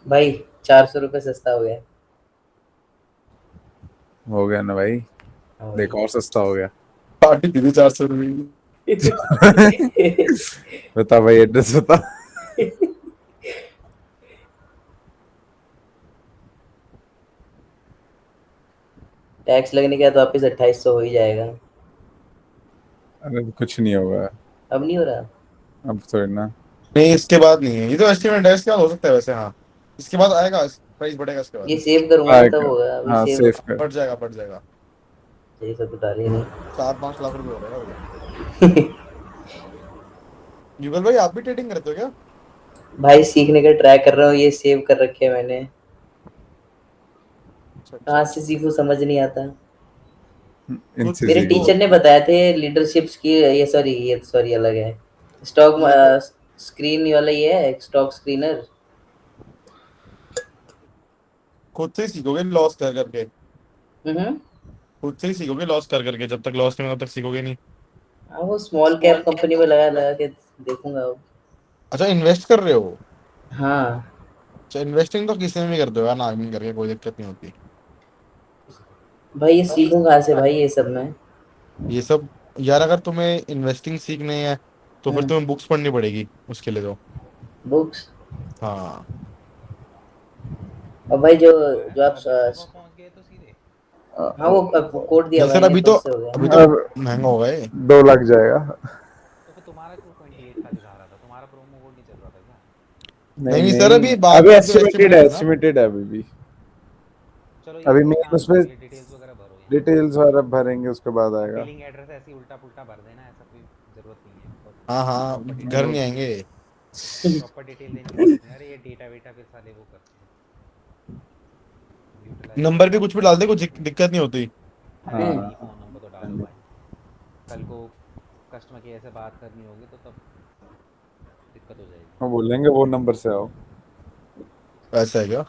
भाई 400 रुपये सस्ता हो गया। हो गया ना भाई, हाँ देख और सस्ता हो गया। पार्टी दीदी 400 रुपये भाई। बता भाई, एड्रेस बता। टैक्स लगने के बाद वापस 2800 हो ही जाएगा। अरे कुछ नहीं होगा अब नहीं हो रहा। अब तो ना। नहीं, इसके बाद नहीं है, ये तो एस्टिमेट है, इसके बाद हो सकता है वैसे। हाँ, इसके बाद आएगा, प्राइस बढ़ेगा इसके बाद। ये सेव करूंगा ना तब होगा, अभी हाँ सेव। सेफ कर। बढ़ जाएगा, बढ़ जाएगा। यही सब तो डाल ही नहीं। 4-5 लाख रुपए हो जाएगा वो। युगल भाई, आप भी ट्रेडिंग करते हो क्या? भाई सीखने का ट्राई कर रहा हूँ, ये सेव कर रखे हैं मैंने। अच्छा अच्छा। कहाँ से सीखूं समझ नहीं आता। खुद इनसे से मेरे सीखो। टीचर ने बताया थे लीडरशिप की, ये सॉरी अलग है। स्टॉक ये तो स्क्रीन वाला ये है, स्टॉक स्क्रीनर। खुद से ही सीखोगे लॉस कर करके। हम्म। खुद से ही सीखोगे लॉस कर करके, जब तक लॉस नहीं होगा तब तक सीखोगे नहीं। हाँ वो स्मॉल कैप कंपनी में लगा लगा के देखूंगा अब। अच्छा, इन्वेस्ट कर रहे हो? हाँ अच्छा, इन्वेस्टिंग तो किसी में भी करते हो यार, ना भी करके कोई दिक्कत नहीं होती। भाई, ये सीखूं कहाँ से भाई ये सब मैं। ये सब यार, अगर तुम्हें इन्वेस्टिंग सीखनी है तो फिर हाँ तुम्हें बुक्स पढ़नी पड़ेगी उसके लिए तो। बुक्स। हाँ। और भाई जो हाँ यार, जो आप अभी सुबह पहुंच गए तो सीधे। हाँ वो कोड दिया जैसे भाई ने अभी तो तो, उससे हो गया। अभी तो अब महंगा होगा ये। 2 लाख जाएगा। तो फिर तुम्हारा क्यों 28 का दिखा रहा था? तुम्हारा प्रोमो कोड नहीं चल रहा था क्या? नहीं नहीं नहीं सर, नहीं, अभी बाद अभी में तो एस्टिमेटेड है, एस्टिमेटेड है ना। एस्टिमेटेड है अभी भी। चलो ये अभी एक मेन काम उसमें करो, ये डिटेल्स वगैरह भरो यहाँ पे। डिटेल्स वाला भरेंगे उसके बाद आएगा। बिलिंग एड्रेस ऐसे ही उल्टा पुल्टा भर देना, ऐसा कोई ज़रूरत नहीं है। हाँ हाँ, प्रॉपर घर डिटेल, नहीं आएंगे। प्रॉपर डिटेल देनी पड़ेगी। अरे ये डेटा वेटा फिर साले वो करते हैं, यूटिलाइज नंबर भी करते हैं। कुछ भी डाल दे, कुछ दिक्कत नहीं होती। अरे हाँ नहीं, फ़ोन नंबर तो डालो भाई। कल को कस्टमर केयर से बात करनी होगी तो तब दिक्कत हो जाएगी। वो बोलेंगे वो नंबर से आओ। ऐसा है क्या?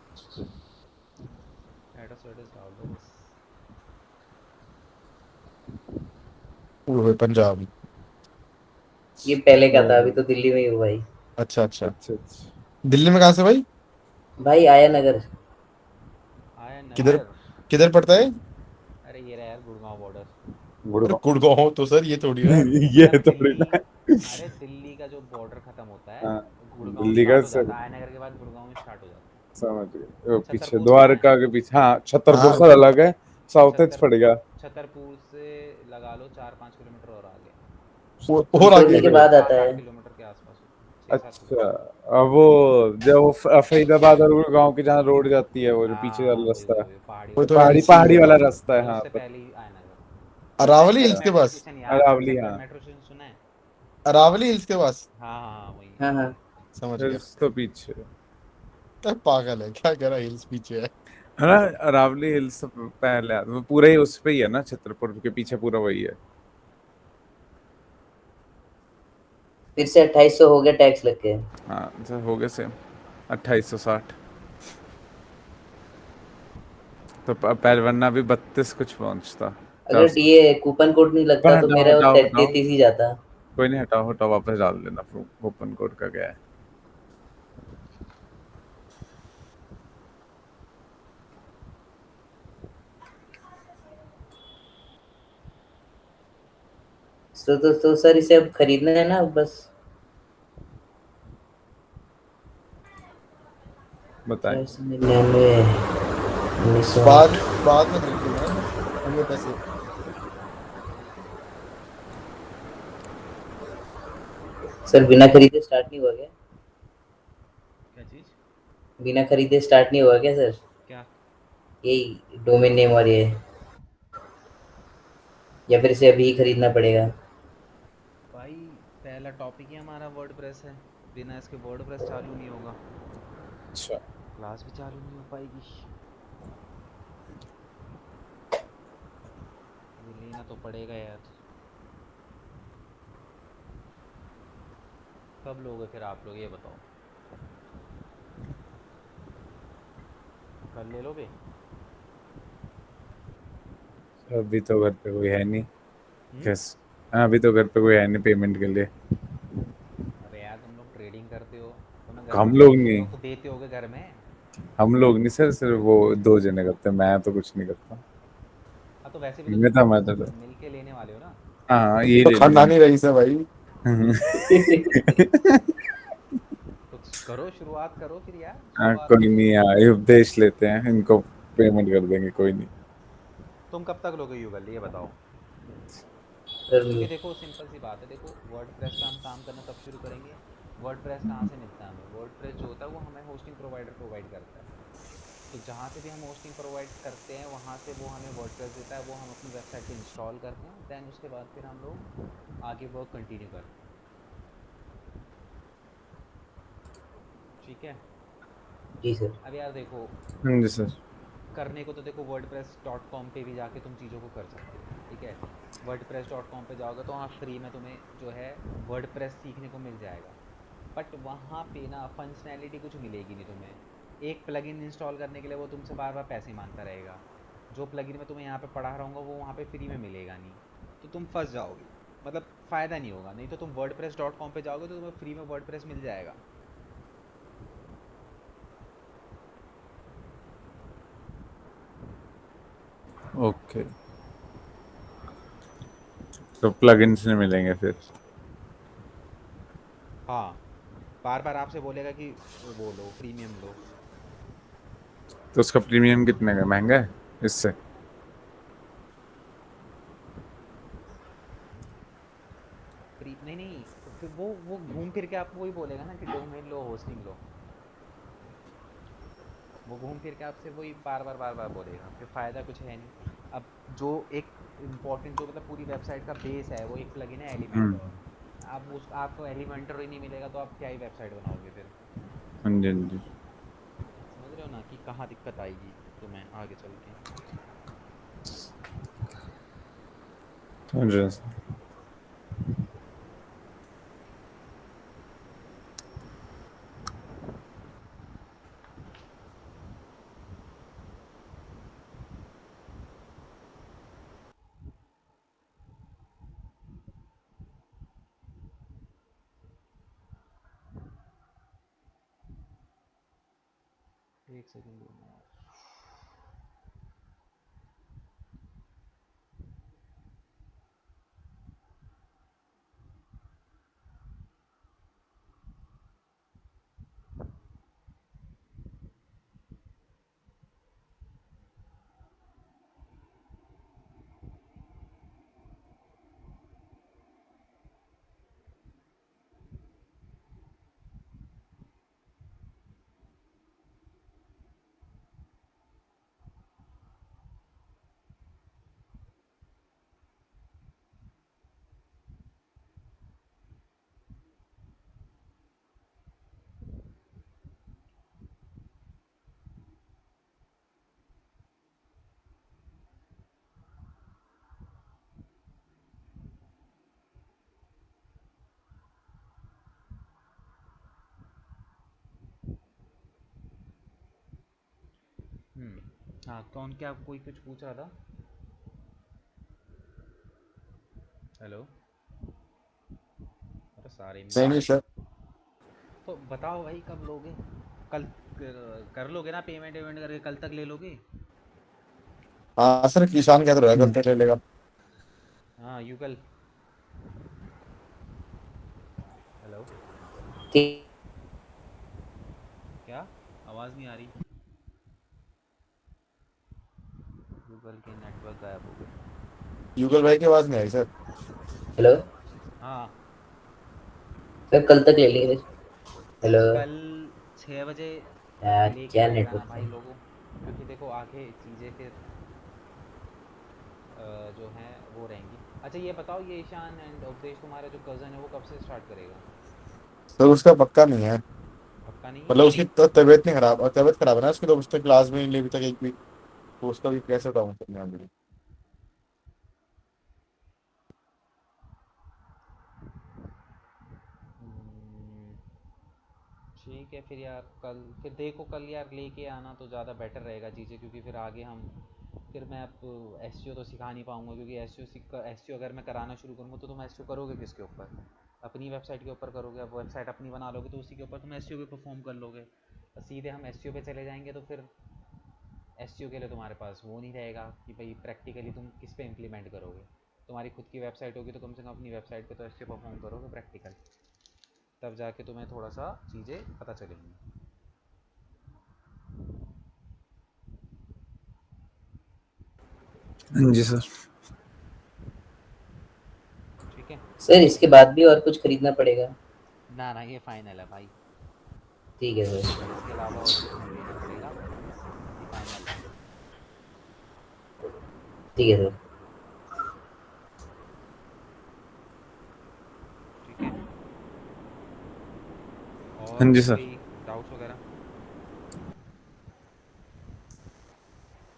एड्रेस वेड्रेस डाल दो बस। ओए पंजाब। ये पहले का था, अभी तो दिल्ली में ही हूँ भाई। अच्छा अच्छा। अच्छा अच्छा। दिल्ली में कहाँ से भाई? भाई आया नगर। आया किधर? नगर। किधर पड़ता है? अरे ये रहा यार गुड़गांव बॉर्डर। अरे गुड़गांव। गुड़गांव तो सर, ये थोड़ी है। ये मतलब थोड़ी दिल्ली, ना। अरे दिल्ली का जो बॉर्डर खत्म होता है, हाँ गुड़गांव दिल्ली का स्टार्ट हो सर, जाता है। आया नगर के बाद गुड़गांव स्टार्ट हो जाता है। समझ गए। वो पीछे छतरपुर सुना है? द्वारका के पीछे, हाँ छतरपुर हाँ। सर अलग है, साउथ ईस्ट छतर पड़ेगा। छतरपुर से लगा लो 4-5 किलोमीटर और आगे। और छोड़ने आगे। के छः बाद सात आता आठ है। किलोमीटर के आसपास होता है, 6-7 अच्छा, किलोमीटर। अब वो जब वो फरीदाबाद और गुड़गांव की जहाँ रोड जाती है, वो जो पीछे हाँ वाला वही रास्ता वही है, वही पहाड़ी वो वाला तो पहाड़ी रास्ता। एनसी पहाड़ी वाला है। रास्ता है, मतलब हाँ उससे पर। पहले ही आया नगर। अरावली हिल्स के मेट्रो पास। स्टेशन यार, अरावली, हाँ मेट्रो स्टेशन सुना है? अरावली हिल्स के पास। हाँ हाँ हाँ वही। हाँ हाँ। समझ फिर गया। तो पीछे अरे पागल है क्या, कह रहा हिल्स पीछे है? है ना। अरावली हिल्स तो पहले वो पूरा ही उस पे ही है ना, छतरपुर के पीछे पूरा वही है। फिर से 2800 हो गया टैक्स लग के। हाँ तो हो गए सेम 2860। तो पहले वरना भी 32 कुछ पहुंचता। चार अगर सौ ये कूपन कोड नहीं लगता तो हटाओ मेरा हटाओ हटाओ, 33 ही जाता। कोई नहीं, हटाओ हटाओ, वापस डाल देना। ओपन कोड का क्या है। तो सर इसे अब खरीदना है ना अब बस। बताएं। 499, 1908। बाद बाद में खरीद लूंगा ना जब होंगे पैसे। सर बिना खरीदे स्टार्ट नहीं हुआ क्या? क्या चीज़? बिना खरीदे स्टार्ट नहीं हुआ क्या सर? क्या? यही डोमेन नेम और ये, या फिर इसे अभी ही खरीदना पड़ेगा? भाई पहला टॉपिक ही हमारा वर्डप्रेस है। बिना इसके वर्डप्रेस चालू नहीं होगा, अच्छा, क्लास भी चालू नहीं हो पाएगी। ये लेना तो पड़ेगा यार। कब लोगे फिर आप लोग, ये बताओ? कल ले लोगे? अभी तो घर पे कोई है नहीं। हम्म? कैस हाँ, अभी तो घर पे कोई है नहीं पेमेंट के लिए। अरे यार तुम लोग ट्रेडिंग करते हो, तुम्हें घर हम में लोग तुम नहीं। लोग तो देते होगे घर में। हम लोग नहीं सर, सिर्फ वो 2 जने करते हैं, मैं तो कुछ नहीं करता। हाँ तो वैसे भी तो मैं तुम था मैं तो मिल के लेने वाले हो ना। हाँ ये तो ले लेंगे। खानदानी रईस है भाई। कुछ करो, शुरुआत करो फिर यार, हाँ शुरुआत कोई तो नहीं करो। यार, ये उपदेश लेते हैं, इनको पेमेंट कर देंगे, कोई नहीं। तुम कब तक लोगे युगल, ये बताओ। सर क्योंकि देखो सिंपल सी बात है, देखो वर्डप्रेस पे हम काम करना तब शुरू करेंगे। वर्डप्रेस कहाँ से मिलता है हमें? वर्डप्रेस जो होता है वो हमें होस्टिंग प्रोवाइडर प्रोवाइड करता है। तो जहाँ से भी हम होस्टिंग प्रोवाइड करते हैं वहाँ से वो हमें वर्डप्रेस देता है, वो हम अपनी वेबसाइट पे इंस्टॉल करते हैं, देन उसके बाद फिर हम लोग आगे वर्क कंटिन्यू करते हैं। ठीक है। जी सर। अब यार देखो, हाँ जी सर। करने को तो देखो wordpress.com पे भी जाके तुम चीज़ों को कर सकते हो, ठीक है। wordpress.com पे जाओगे तो वहाँ फ्री में तुम्हें जो है वर्डप्रेस सीखने को मिल जाएगा। बट वहाँ पे ना फंक्शनैलिटी कुछ मिलेगी नहीं तुम्हें। एक प्लगइन इंस्टॉल करने के लिए वो तुमसे बार बार पैसे मांगता रहेगा। जो प्लगइन मैं तुम्हें यहाँ पे पढ़ा रहूँगा वो वहाँ पे फ्री में मिलेगा नहीं, तो तुम फंस जाओगे, मतलब फ़ायदा नहीं होगा। नहीं तो तुम wordpress.com पे जाओगे तो तुम्हें फ्री में वर्डप्रेस मिल जाएगा। ओके, तो प्लगइन्स नहीं मिलेंगे फिर? हाँ, बार बार आपसे बोलेगा कि वो लो, प्रीमियम लो। तो उसका प्रीमियम कितने का, महंगा है इससे? नहीं नहीं, फिर वो घूम फिर के आपको वही बोलेगा ना कि डोमेन लो, होस्टिंग लो। वो घूम फिर के आपसे वही बार बार बोलेगा, फिर फ़ायदा कुछ है नहीं। अब जो एक इम्पोर्टेंट, जो मतलब पूरी वेबसाइट का बेस है, वो एक प्लगइन है एलिमेंटर। अब उस आपको एलिमेंटर ही नहीं मिलेगा तो आप क्या ही वेबसाइट बनाओगे फिर? हाँ जी हाँ जी। समझ रहे हो ना कि कहाँ दिक्कत आएगी तुम्हें आगे चल के। समझ रहे हैं सर। एक सेकेंड दो। हाँ, कौन, क्या कोई कुछ पूछ रहा था? हेलो। अरे सारे नहीं म्यूट नहीं हो सर। गए। तो बताओ भाई कब लोगे? कल कर लोगे ना पेमेंट वेमेंट करके, कल तक ले लोगे? हाँ सर, किसान क्या तो रहा करते ले लेगा। हाँ युगल। हेलो। ठीक। क्या? आवाज़ नहीं आ रही। युगल के नेटवर्क गायब हो गए। युगल भाई की आवाज नहीं आई सर। हेलो हाँ, सर, कल तक ले लेंगे। हेलो। कल 6 बजे तक यार लेके क्या आ जाना नेटवर्क भाई है। लोगों। क्योंकि देखो आगे चीज़ें फिर जो हैं वो रहेंगी। अच्छा ये बताओ, ये ईशान एंड उपदेश तुम्हारा जो कज़न है वो कब से स्टार्ट करेगा? सर उसका पक्का नहीं है। पक्का नहीं है? मतलब उसकी तबीयत नहीं खराब, और तबीयत खराब है ना उसकी, तो उसने क्लास में नहीं ली अभी तक एक भी। तो उसका भी कैसे बताऊँ सर मैं अभी। हम्म, ठीक है फिर यार, कल फिर देखो, कल यार लेके आना तो ज़्यादा बेटर रहेगा चीज़ें, क्योंकि फिर आगे हम, फिर मैं अब एस तो सिखा नहीं पाऊँगा, क्योंकि एस अगर मैं कराना शुरू करूँगा तो तुम एस करोगे किसके ऊपर? अपनी वेबसाइट के ऊपर करोगे। अब वेबसाइट अपनी बना लोगे तो उसी के ऊपर तुम एस भी परफॉर्म कर लोगे। सीधे हम एसईओ पे चले जाएंगे तो फिर एसईओ के लिए तुम्हारे पास वो नहीं रहेगा कि भाई प्रैक्टिकली तुम किस पे इम्प्लीमेंट करोगे। तुम्हारी खुद की वेबसाइट होगी तो कम से कम अपनी वेबसाइट पे तो एसईओ परफॉर्म करोगे प्रैक्टिकल, तब जाके तुम्हें थोड़ा सा चीज़ें पता चलेंगी। हाँ जी सर। ठीक है सर इसके बाद भी और कुछ खरीदना पड़ेगा? ना ना, ये फाइनल है भाई, ठीक है सर। इसके अलावा और कुछ नहीं लेना पड़ेगा, ये फाइनल है। ठीक है सर। ठीक है, और हाँ जी सर। कोई डाउट्स वगैरह?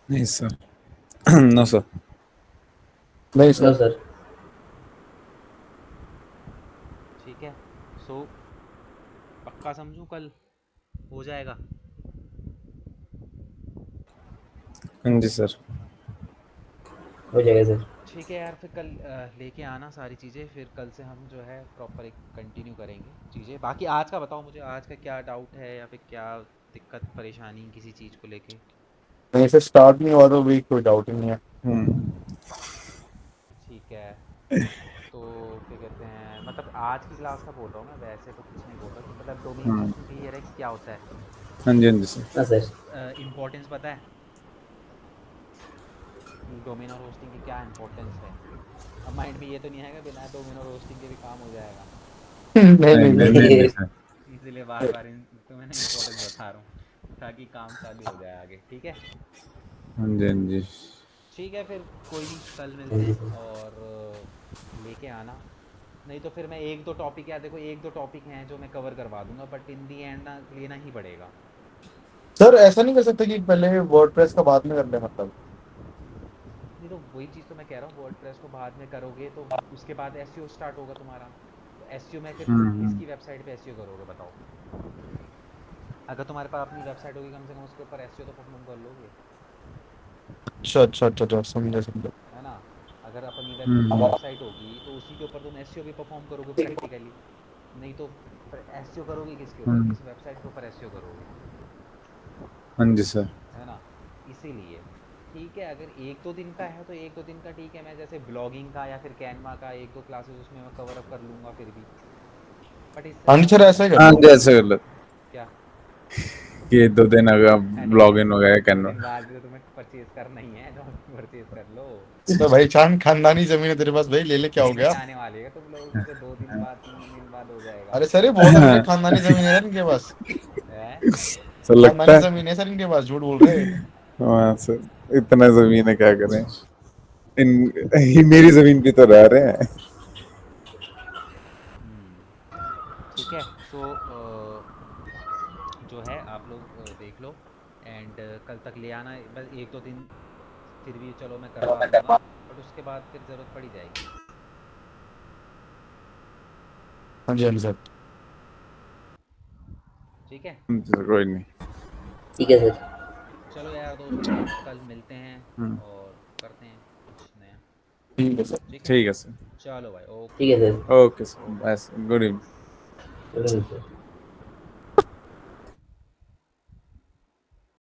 नहीं सर। No sir. नहीं नो सर। सर। ठीक है, सो पक्का समझूं कल हो जाएगा? हाँ जी सर। हो जाएगा सर। ठीक है यार, फिर कल लेके आना सारी चीज़ें, फिर कल से हम जो है प्रॉपर एक कंटिन्यू करेंगे चीज़ें। बाकी आज का बताओ मुझे, आज का क्या डाउट है या फिर क्या दिक्कत परेशानी किसी चीज़ को लेके? नहीं सर, स्टार्ट नहीं हुआ तो भी कोई डाउट ही नहीं है। ठीक है, तो क्या कहते हैं, मतलब आज की क्लास का बोल रहा हूँ मैं, वैसे तो कुछ नहीं बोल रहा कि मतलब डोमेन होस्टिंग क्लियर है कि क्या होता है? हाँ जी सर। हाँ सर। इम्पोर्टेंस पता है कि डोमेन और होस्टिंग की क्या इम्पोर्टेंस है? अब माइंड में ये तो नहीं आएगा बिना डोमेन और होस्टिंग के भी काम हो जाएगा, नहीं नहीं नहीं नहीं नहीं। नहीं नहीं सर। इसलिए बार बार तुम्हें ना इम्पोर्टेंस बता रहा हूँ ताकि काम चालू हो जाए आगे। ठीक है, हाँ जी हाँ जी। ठीक है, फिर कोई नहीं, कल हाँ मिलते जी हैं सर। और लेके आना। नहीं तो फिर मैं एक दो टॉपिक, या देखो एक दो टॉपिक हैं जो मैं कवर करवा दूंगा, बट इन दी एंड ना लेना ही पड़ेगा। सर ऐसा नहीं कर सकते कि पहले वर्डप्रेस का बाद में कर ले, मतलब? नहीं तो वही चीज़ तो मैं कह रहा हूँ, वर्डप्रेस को बाद में करोगे तो उसके बाद एसईओ स्टार्ट होगा तुम्हारा, तो एसईओ में फिर तुम हम्म। किसकी वेबसाइट पे एसईओ करोगे बताओ? अगर तुम्हारे पास अपनी वेबसाइट होगी कम से कम उसके ऊपर एसईओ तो परफॉर्म कर लोगे, अच्छा अच्छा अच्छा अच्छा, समझे समझे। है ना? अगर अपनी हम्म। वेबसाइट होगी तो उसी के ऊपर तुम एसईओ भी परफॉर्म करोगे प्रैक्टिकली। नहीं तो एसईओ करोगे किसके ऊपर, हम्म। किस वेबसाइट के ऊपर एसईओ करोगे, हाँ जी सर। है ना? इसीलिए ठीक है, अगर एक दो दिन का है तो एक दो दिन का ठीक है, मैं जैसे ब्लॉगिंग का या फिर कैनवा का एक दो क्लासेस उसमें मैं कवर अप कर लूँगा फिर भी, बट इससे हाँ जी ज़्यादा सर, नहीं ऐसा ही कर कर हाँ लो। जी ऐसे कर लो क्या? कि 2 दिन अगर अरे ब्लॉग इन हो गया दो कैनवा। दिन बाद भी तो तुम्हें परचेज करना ही है, तो परचेज कर लो। तो भाई चांद खानदानी जमीन है तेरे पास, भाई ले ले, क्या हो लेने गया? जाने वाले है तुम लोगों की, तो 2 दिन बाद 3 दिन बाद हो जाएगा। अरे सर ये बहुत अपने खानदानी जमीन है सर इनके पास। है? सर लगता खानदानी है। जमीन है सर इनके पास, झूठ बोल रहे हैं। हाँ सर, इतना जमीन है क्या करें। इन ही मेरी जमीन पे तो रह रहे हैं। ठीक है, सो जो है आप लोग देख लो, एंड कल तक ले आना, बस एक दो दिन फिर भी चलो मैं करवा दूंगा, बट उसके बाद फिर ज़रूरत पड़ी जाएगी। हाँ जी हाँ जी सर। ठीक है, कोई नहीं। ठीक है सर। चलो यार दोस्त, फिर कल मिलते हैं हम्म। और करते हैं कुछ नया। ठीक है सर। ठीक है, ठीक है सर। चलो भाई, ओके। ठीक है sir. Okay sir, bye sir, good evening. चलो सर।